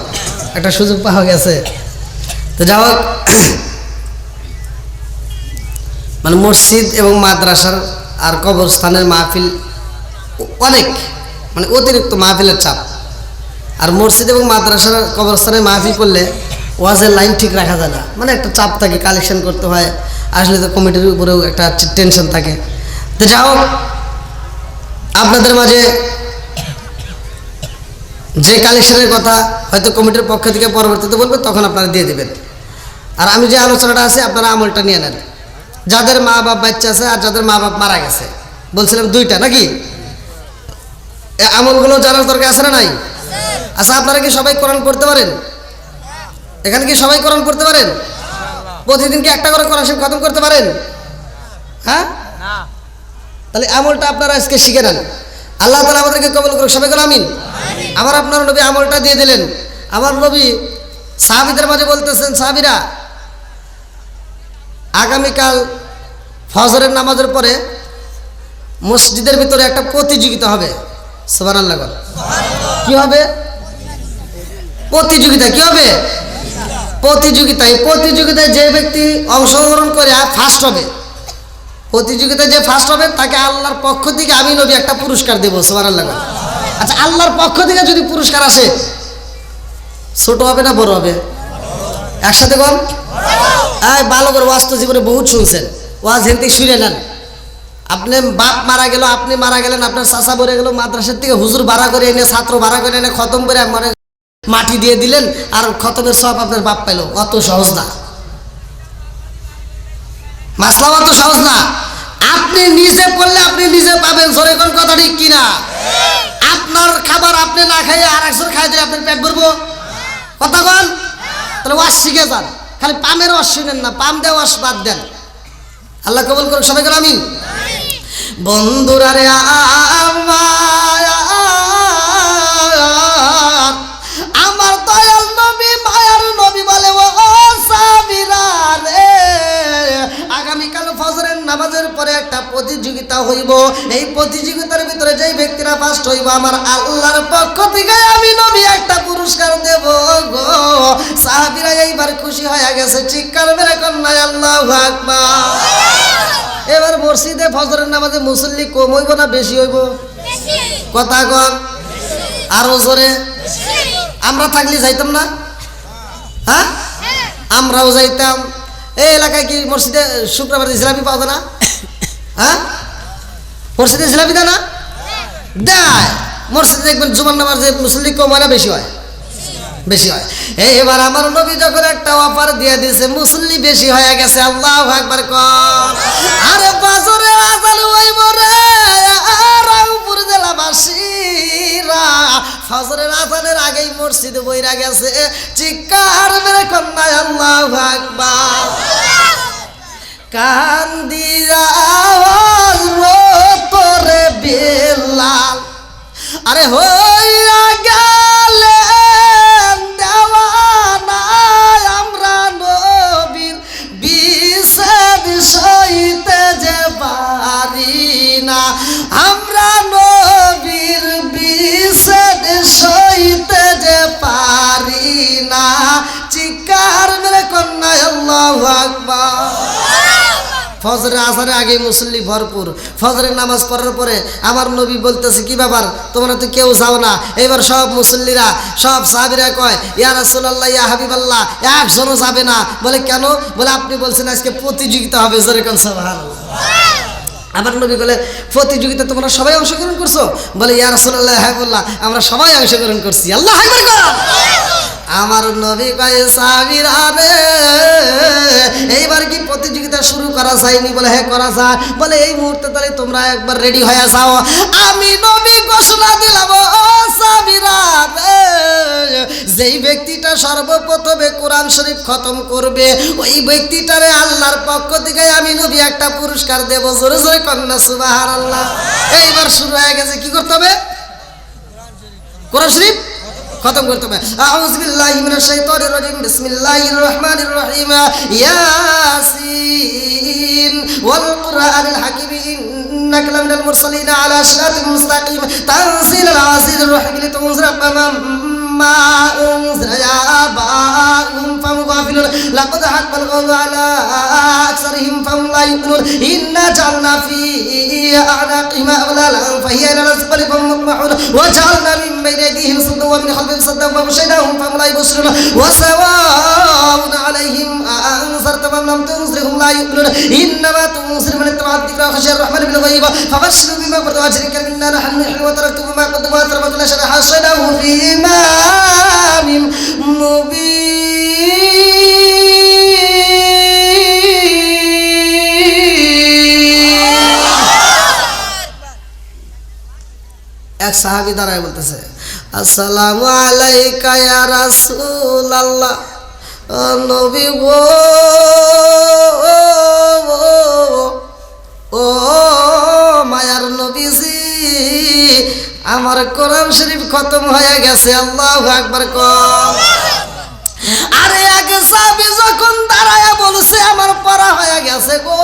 একটা সুযোগ পাওয়া গেছে। তো যাই হোক, মানে মসজিদ এবং মাদ্রাসার আর কবরস্থানের মাহফিল অনেক, মানে অতিরিক্ত মাহফিলের চাপ। আর মসজিদ এবং মাদ্রাসার কবরস্থানের মাহফিল করলে ওয়াজের লাইন ঠিক রাখা যায় না, মানে একটা চাপ থাকে, কালেকশন করতে হয়, আসলে তো কমিটির উপরেও একটা টেনশন থাকে। তো যাই হোক, আপনাদের মাঝে যে কালেকশনের কথা হয়তো কমিটির পক্ষ থেকে পরবর্তীতে বলবে, তখন আপনারা দিয়ে দেবেন। আর আমি যে আলোচনাটা আছে আপনারা আমলটা নিয়ে নেন। যাদের মা বাপ বাচ্চা আছে আর যাদের মা বাপ মারা গেছে, বলছিলাম 2টা নাকি, এই আমলগুলো জানার দরকার আছে না নাই? আচ্ছা, আপনারা কি সবাই কোরআন পড়তে পারেন? এখানে কি সবাই কোরআন পড়তে পারেন? প্রতিদিন কি একটা করে কোরআন শরীফ খতম করতে পারেন? হ্যাঁ, তাহলে আমলটা আপনারা আজকে শিখে নেন। আল্লাহ তাআলা আমাদেরকে কবুল করুক, সবাই বলুন আমিন। আমার আপনার নবী আমলটা দিয়ে দিলেন। আমার নবী সাহাবীদের মাঝে বলতেছেন, সাহাবীরা আগামীকাল ফজরের নামাজের পরে মসজিদের ভিতরে একটা প্রতিযোগিতা হবে। সুবহানাল্লাহ। কি হবে? প্রতিযোগিতা। কি হবে? প্রতিযোগিতায়। প্রতিযোগিতায় যে ব্যক্তি অংশগ্রহণ করে ফার্স্ট হবে, প্রতিযোগিতায় যে ফার্স্ট হবে তাকে আল্লাহর পক্ষ থেকে আমি নবী একটা পুরস্কার দেবো। সুবহানাল্লাহ। আচ্ছা, আল্লাহর পক্ষ থেকে যদি পুরস্কার আসে, ছোট হবে না বড় হবে? একসাথে বল। ভালো করে ওয়াজ তো জীবনে বহুত শুনছেন, ওয়াজ হেন থেকে শুনে নেন। আপনি বাপ মারা গেল, আপনি মারা গেলেন, আপনার চাচা মরে গেল, মাদ্রাসার থেকে হুজুর ভাড়া করে এনে, ছাত্র ভাড়া করে এনে খতম করে মানে মাটি দিয়ে দিলেন, আর খতমের সব আপনার বাপ পাইল। অত সহজ না, মাসলা অত সহজ না। আপনি নিজে পড়লে আপনি নিজে পাবেন। জোরে কোন কথা ঠিক কিনা? আপনার খাবার আপনি না খাইয়ে আর একজন খাই দিলে আপনার পেট ভরবো? কথা কন। তাহলে ওয়াজ শিখে যান, খালি পামের ওয়াজ শুনেন না, পাম দেওয়া ওয়াজ বাদ দেন। আল্লাহ কবুল করুন, সবাই করে আমিন। বন্ধুরা রে আমার দয়াল নবী, মায়ার নবী বলে, ও সাবিরা রে, আগামীকাল ফজরের নামাজের পরে একটা প্রতিযোগিতা হইব। এই প্রতিযোগিতার ভিতরে যেই ব্যক্তিরা ফার্স্ট হইব, আমার আল্লাহর পক্ষ থেকে আমি নবী একটা পুরস্কার দেব গো। সাহাবীরা এইবার খুশি হয়ে গেছে, চিৎকার মেরে কন্যা আল্লাহু আকবার। এবার মসজিদে ফজরের নামাজে মুসল্লি কম হইব না বেশি হইব? কথা কন আরো জোরে। আমরা থাকলে যাইতাম না? হ্যাঁ, আমরাও যাইতাম। এই এলাকায় কি মসজিদে শুক্রবার জিলাপি পাওয়া যায় না? হ্যাঁ, মসজিদে জিলাপি দেয় না? দেয়। মসজিদে দেখবেন জুমার নামাজ যে মুসল্লি কম হয় না বেশি হয়? বেশি হয়। এবার আমার নবী যখন একটা অফার দিয়ে দিয়েছে, মুসল্লি বেশি হয়ে গেছে, আল্লাহু আকবার কর। আরে ফজরের আযান হইব রে রামপুর জেলাবাসীরা, ফজরের আযানের আগেই মসজিদে বইরা গেছে, চিৎকার মেরে কন্যা আল্লাহু আকবার। কান দিয়া তোরে বেলাল, আরে হইয়া গেলেন দেওয়ানা, আমরা নবীর বিচ্ছেদ সইতে যে পারি না, আমরা নবীর বিচ্ছেদ সইতে যে পারি না, চিৎকার মেরে কন্যা আল্লাহু আকবার। ফজরের আজানের আগে মুসল্লি ভরপুর। ফজরের নামাজ পড়ার পরে আমার নবী বলতেছে, কি ব্যাপার তোমরা তো কেউ যাও না? এবার সব মুসল্লিরা, সব সাহাবীরা কয়, ইয়া রাসূলুল্লাহ, ইয়া হাবিবাল্লাহ, একজনও যাবে না। বলে কেন? বলে আপনি বলছেন আজকে প্রতিযোগিতা হবে। জোরে কোন সুবহানাল্লাহ। আমার নবী বলে, প্রতিযোগিতা তোমরা সবাই অংশগ্রহণ করছো? বলে ইয়া রাসূলুল্লাহ, হ্যাঁ বললাম, আমরা সবাই অংশগ্রহণ করছি। আল্লাহু আকবার। আমার নবী কয়, সাহাবীরা রে এইবার কি প্রতিযোগিতা শুরু করা যায়নি? বলে হ্যাঁ করা যায়। বলে এই মুহূর্তে তাহলে তোমরা একবার রেডি হয়ে যাও। আমি নবী ঘোষণা দিলাম, ও সাহাবীরা রে, যেই ব্যক্তিটা সর্বপ্রথমে কোরআন শরীফ খতম করবে, ওই ব্যক্তিটারে আল্লাহর পক্ষ থেকে আমি নবী একটা পুরস্কার দেব। জোরে জোরে কন্যা সুবহানাল্লাহ। এইবার শুরু হয়ে গেছে, কি করতে হবে? কোরআন শরীফ খতম করতে হবে। আউযু বিল্লাহি মিনাশ শাইতানির রাজিম, বিসমিল্লাহির রহমানির রহিম। ইয়াসিন ওয়াল কুরআনিল হাকিম, ইন্নাকা লামিনাল মুরসালিন আলা সিরাতিল মুস্তাকিম, তানজিলুল আজিজির রহিম, লিতুনজিরা মা উনজিরা আবাহুম ফাহুম গাফিলুন, লাকাদ হাক্কাল কওলু আলা আকসারিহিম ফাহুম লা ইউমিনুন, ইন্না জাআলনা ফি আ'নাকিহিম আগলালান ফাহিয়া ইলা আসফালি ফাহুম মুতমাউন, ওয়া জাআলনা মিন বাইনি আইদিহিম সাদ্দান ওয়া মিন খালফিহিম সাদ্দান ফাগশাynahum ফাহুম লা ইবসিরুন, ওয়া সাওয়াউন আলাইহিম আ'আনzartahum আম লাম তুনzirhum লা ইউমিনুন, ইন্নামা তুনজিরু মান ইত্তাবা'a যিকরা ওয়া খাশিয়া আর-রাহমান বিল গায়ব, ফাবাশশিরহু বিমা ফাতাওয়া আজরিকা মিন্না নাহনু nuhyi wa taraktu bima qaddamu wa athramu la sharahu fi ইমামিম Mubin. এক সাহাবী দাঁড়ায় বলতেছে, আসসালামু আলাইকা ইয়া রাসূলুল্লাহ, নবী গো, ও মায়ার নবীজি, আমার কোরআন শরীফ খতম হয়ে গেছে। আল্লাহু আকবার কর। আরে আগে সাহাবী যখন দাঁড়ায়া বলছে আমার পড়া হয়ে গেছে গো,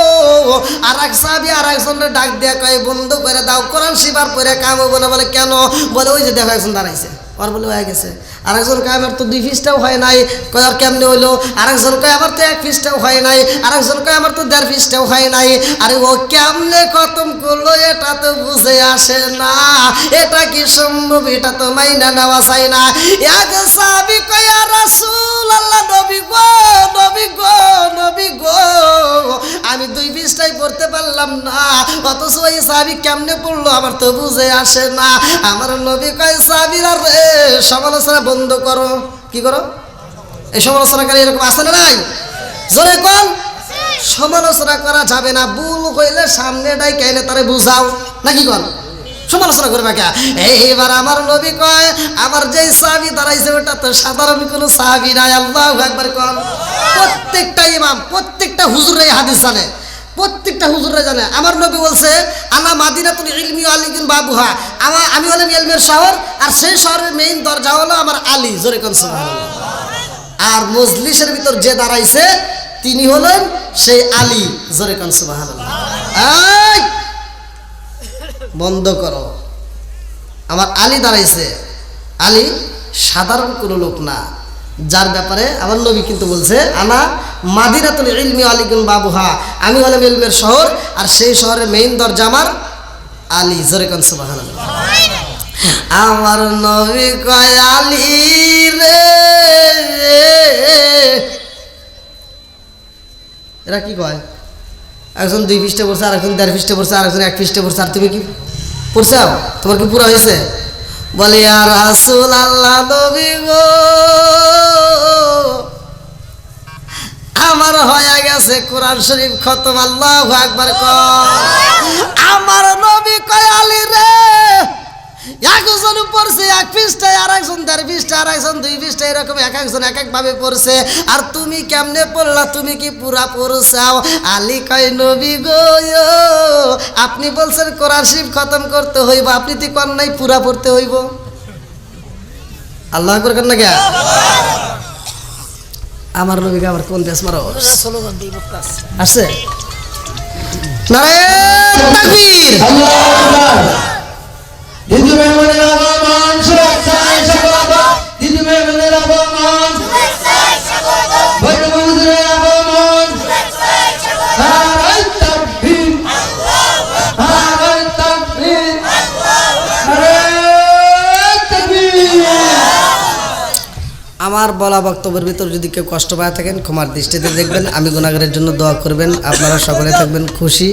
আর এক সাহাবী আর একজনের ডাক দিয়া কয়, বন্ধ করে দাও, কোরআন শরীফ আর পড়ে কাম হবে না। বলে কেন? বলে ওই যে দেখো একজন দাঁড়াইছে, আর বলে হয়ে গেছে। আরেকজন কয় আমার তো 2 পৃষ্ঠাও হয় নাই। কয় আর কেমনে হইলো? আরেকজন কয় আমার তো 1 পৃষ্ঠাও হয় নাই। আরেকজন কয় আমার তো 1.5 পৃষ্ঠাও হয় নাই। আরে ও কেমনে খতম করলো এটা তো বুঝে আসে না। এটা কি সম্ভব? এটা তো মাইনা নেওয়া যায় না। এক সাহাবী কয়, ইয়া রাসূলুল্লাহ, নবী গো, নবী গো, নবী গো, আমি 2 পৃষ্ঠাই পড়তে পারলাম না, অথচ ওই সাহাবী কেমনে পড়লো আমার তো বুঝে আসে না। আমার নবী কয়, সাহাবীরা রে, সমালোচনা বন্ধ করো। কি করো? এই সমালোচনাকারী এরকম আছে না নাই? জোরে কোন? সমালোচনা করা যাবে না। ভুল হইলে সামনে ডাইকা এনে তারে বুঝাও, নাকি কোন? সমালোচনা করবে কে? এইবার আমার নবী কয়, আমার যেই সাহাবী দাঁড়াইছে ওটা তো সাধারণ কোনো সাহাবী নাই। আল্লাহু আকবার কোন। প্রত্যেকটা ইমাম, প্রত্যেকটা হুজুর এই হাদিস জানে, প্রত্যেকটা হুজুররা জানে। আমার নবী বলছে, আনা মাদিনাতুল ইলমি ওয়া আলিকুন বাবুহা, আমি হলাম ইলমের শহর, আর সেই শহরের মেইন দরজা হলো আমার আলী। জোরে কোন সুবহানাল্লাহ। আর মজলিসের ভিতর যে দাঁড়াইছে তিনি হলেন সেই আলী। জোরে কোন সুবহানাল্লাহ। এই বন্ধ করো, আমার আলী দাঁড়াইছে। আলী সাধারণ কোনো লোক না, যার ব্যাপারে আমার নবী কিন্তু বলছে, আনা মাদিনাতুল ইলমি ওয়া আলিকুন বাবুহা, আমি হলাম ইলমের শহর, আর সেই শহরের মেইন দরজা আমার আলী। জোরে কোন সুবহানাল্লাহ। আমার নবী কয়, আলী রে, এরা কি কয় একজন 2 পৃষ্ঠা পড়ছে, আরেকজন 1.5 পৃষ্ঠা পড়ছে, আরেকজন 1 পৃষ্ঠা পড়ছে, আর তুমি কি পড়ছাও? তোমার কি পুরো হয়েছে? বলে ইয়া রাসূলুল্লাহ নবী গো আমার হয়ে গেছে কোরআন শরীফ খতম। আল্লাহু আকবার কয়। আমার নবী কয় আলী রে একজন পড়ছে 1 পৃষ্ঠায়, আর একজন 1.5 পৃষ্ঠা, আর একজন 2 পৃষ্ঠা, এরকম এক একজন এক এক ভাবে পড়ছে। আর তুমি কেমনে পড়লা? তুমি কি পুরা পড়ছাও? আলী কয় নবী গো আপনি বলছেন কোরআন শরীফ খতম করতে হইব, আপনি তো কোন নাই পুরা পড়তে হইব। আল্লাহ আকবার কর না কে? আমার নবীকে আবার কোন দেশ মারো আসছে? নারায়ণ তাকবীর। আল্লাহু আকবার। দিদি মেহমানের আগমন শুভেচ্ছায় স্বাগত। দিদি মেহমানের আগমন শুভেচ্ছায় স্বাগত। বড় মুহুদের আগমন শুভেচ্ছায় স্বাগত। নারায়ে তাকবীর আল্লাহু আকবার। নারায়ে তাকবীর আল্লাহু আকবার। নারায়ে তাকবীর। আমার বলা বক্তব্যের ভিতর যদি কেউ কষ্ট পায় থাকেন ক্ষমার দৃষ্টিতে দেখবেন, আমি গুনাহগারের জন্য দোয়া করবেন। আপনারা সকলে থাকবেন খুশি।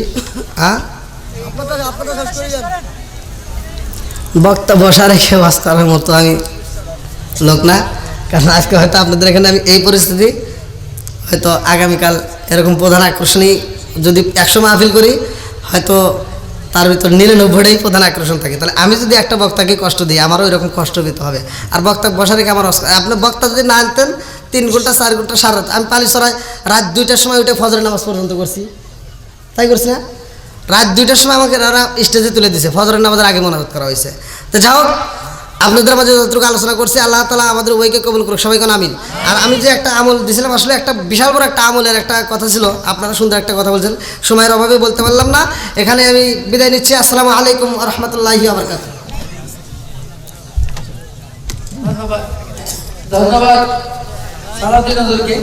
বক্তা বসা রেখে ওয়াজ করার মতো আমি লোক না, কারণ আজকে হয়তো আপনাদের এখানে আমি এই পরিস্থিতি, হয়তো আগামীকাল এরকম প্রধান আকর্ষণই যদি 100 মাহফিল করি হয়তো তার ভিতর 99টাই প্রধান আকর্ষণ থাকে। তাহলে আমি যদি একটা বক্তাকে কষ্ট দিই আমারও এরকম কষ্ট পেতে হবে। আর বক্তা বসা রেখে আমার আপনি বক্তা যদি না আনতেন 3 ঘন্টা 4 ঘন্টা সারা রাত, আমি পালিছড়ায় রাত 2টার সময় উঠে ফজরের নামাজ পর্যন্ত করছি, তাই করছি না? রাত 2টার সময় আমাকে ওরা স্টেজে তুলে দিয়েছে, ফজরের নামাজের আগে মোনাজাত করা হয়েছে। তো যাই হোক আপনাদের মাঝে যতটুকু আলোচনা করছি আল্লাহ তাআলা আমাদের ওইকে কবুল করুক, সবাই কোন আমিন। আর আমি যে একটা আমল দিয়েছিলাম আসলে একটা বিশাল বড় একটা আমলের একটা কথা ছিল, আপনারা সুন্দর একটা কথা বলছেন, সময়ের অভাবে বলতে পারলাম না। এখানে আমি বিদায় নিচ্ছি। আসসালামু আলাইকুম ওয়া রাহমাতুল্লাহি ওয়া বারাকাতুহু। ধন্যবাদ সালাউদ্দিন হুজুরকে।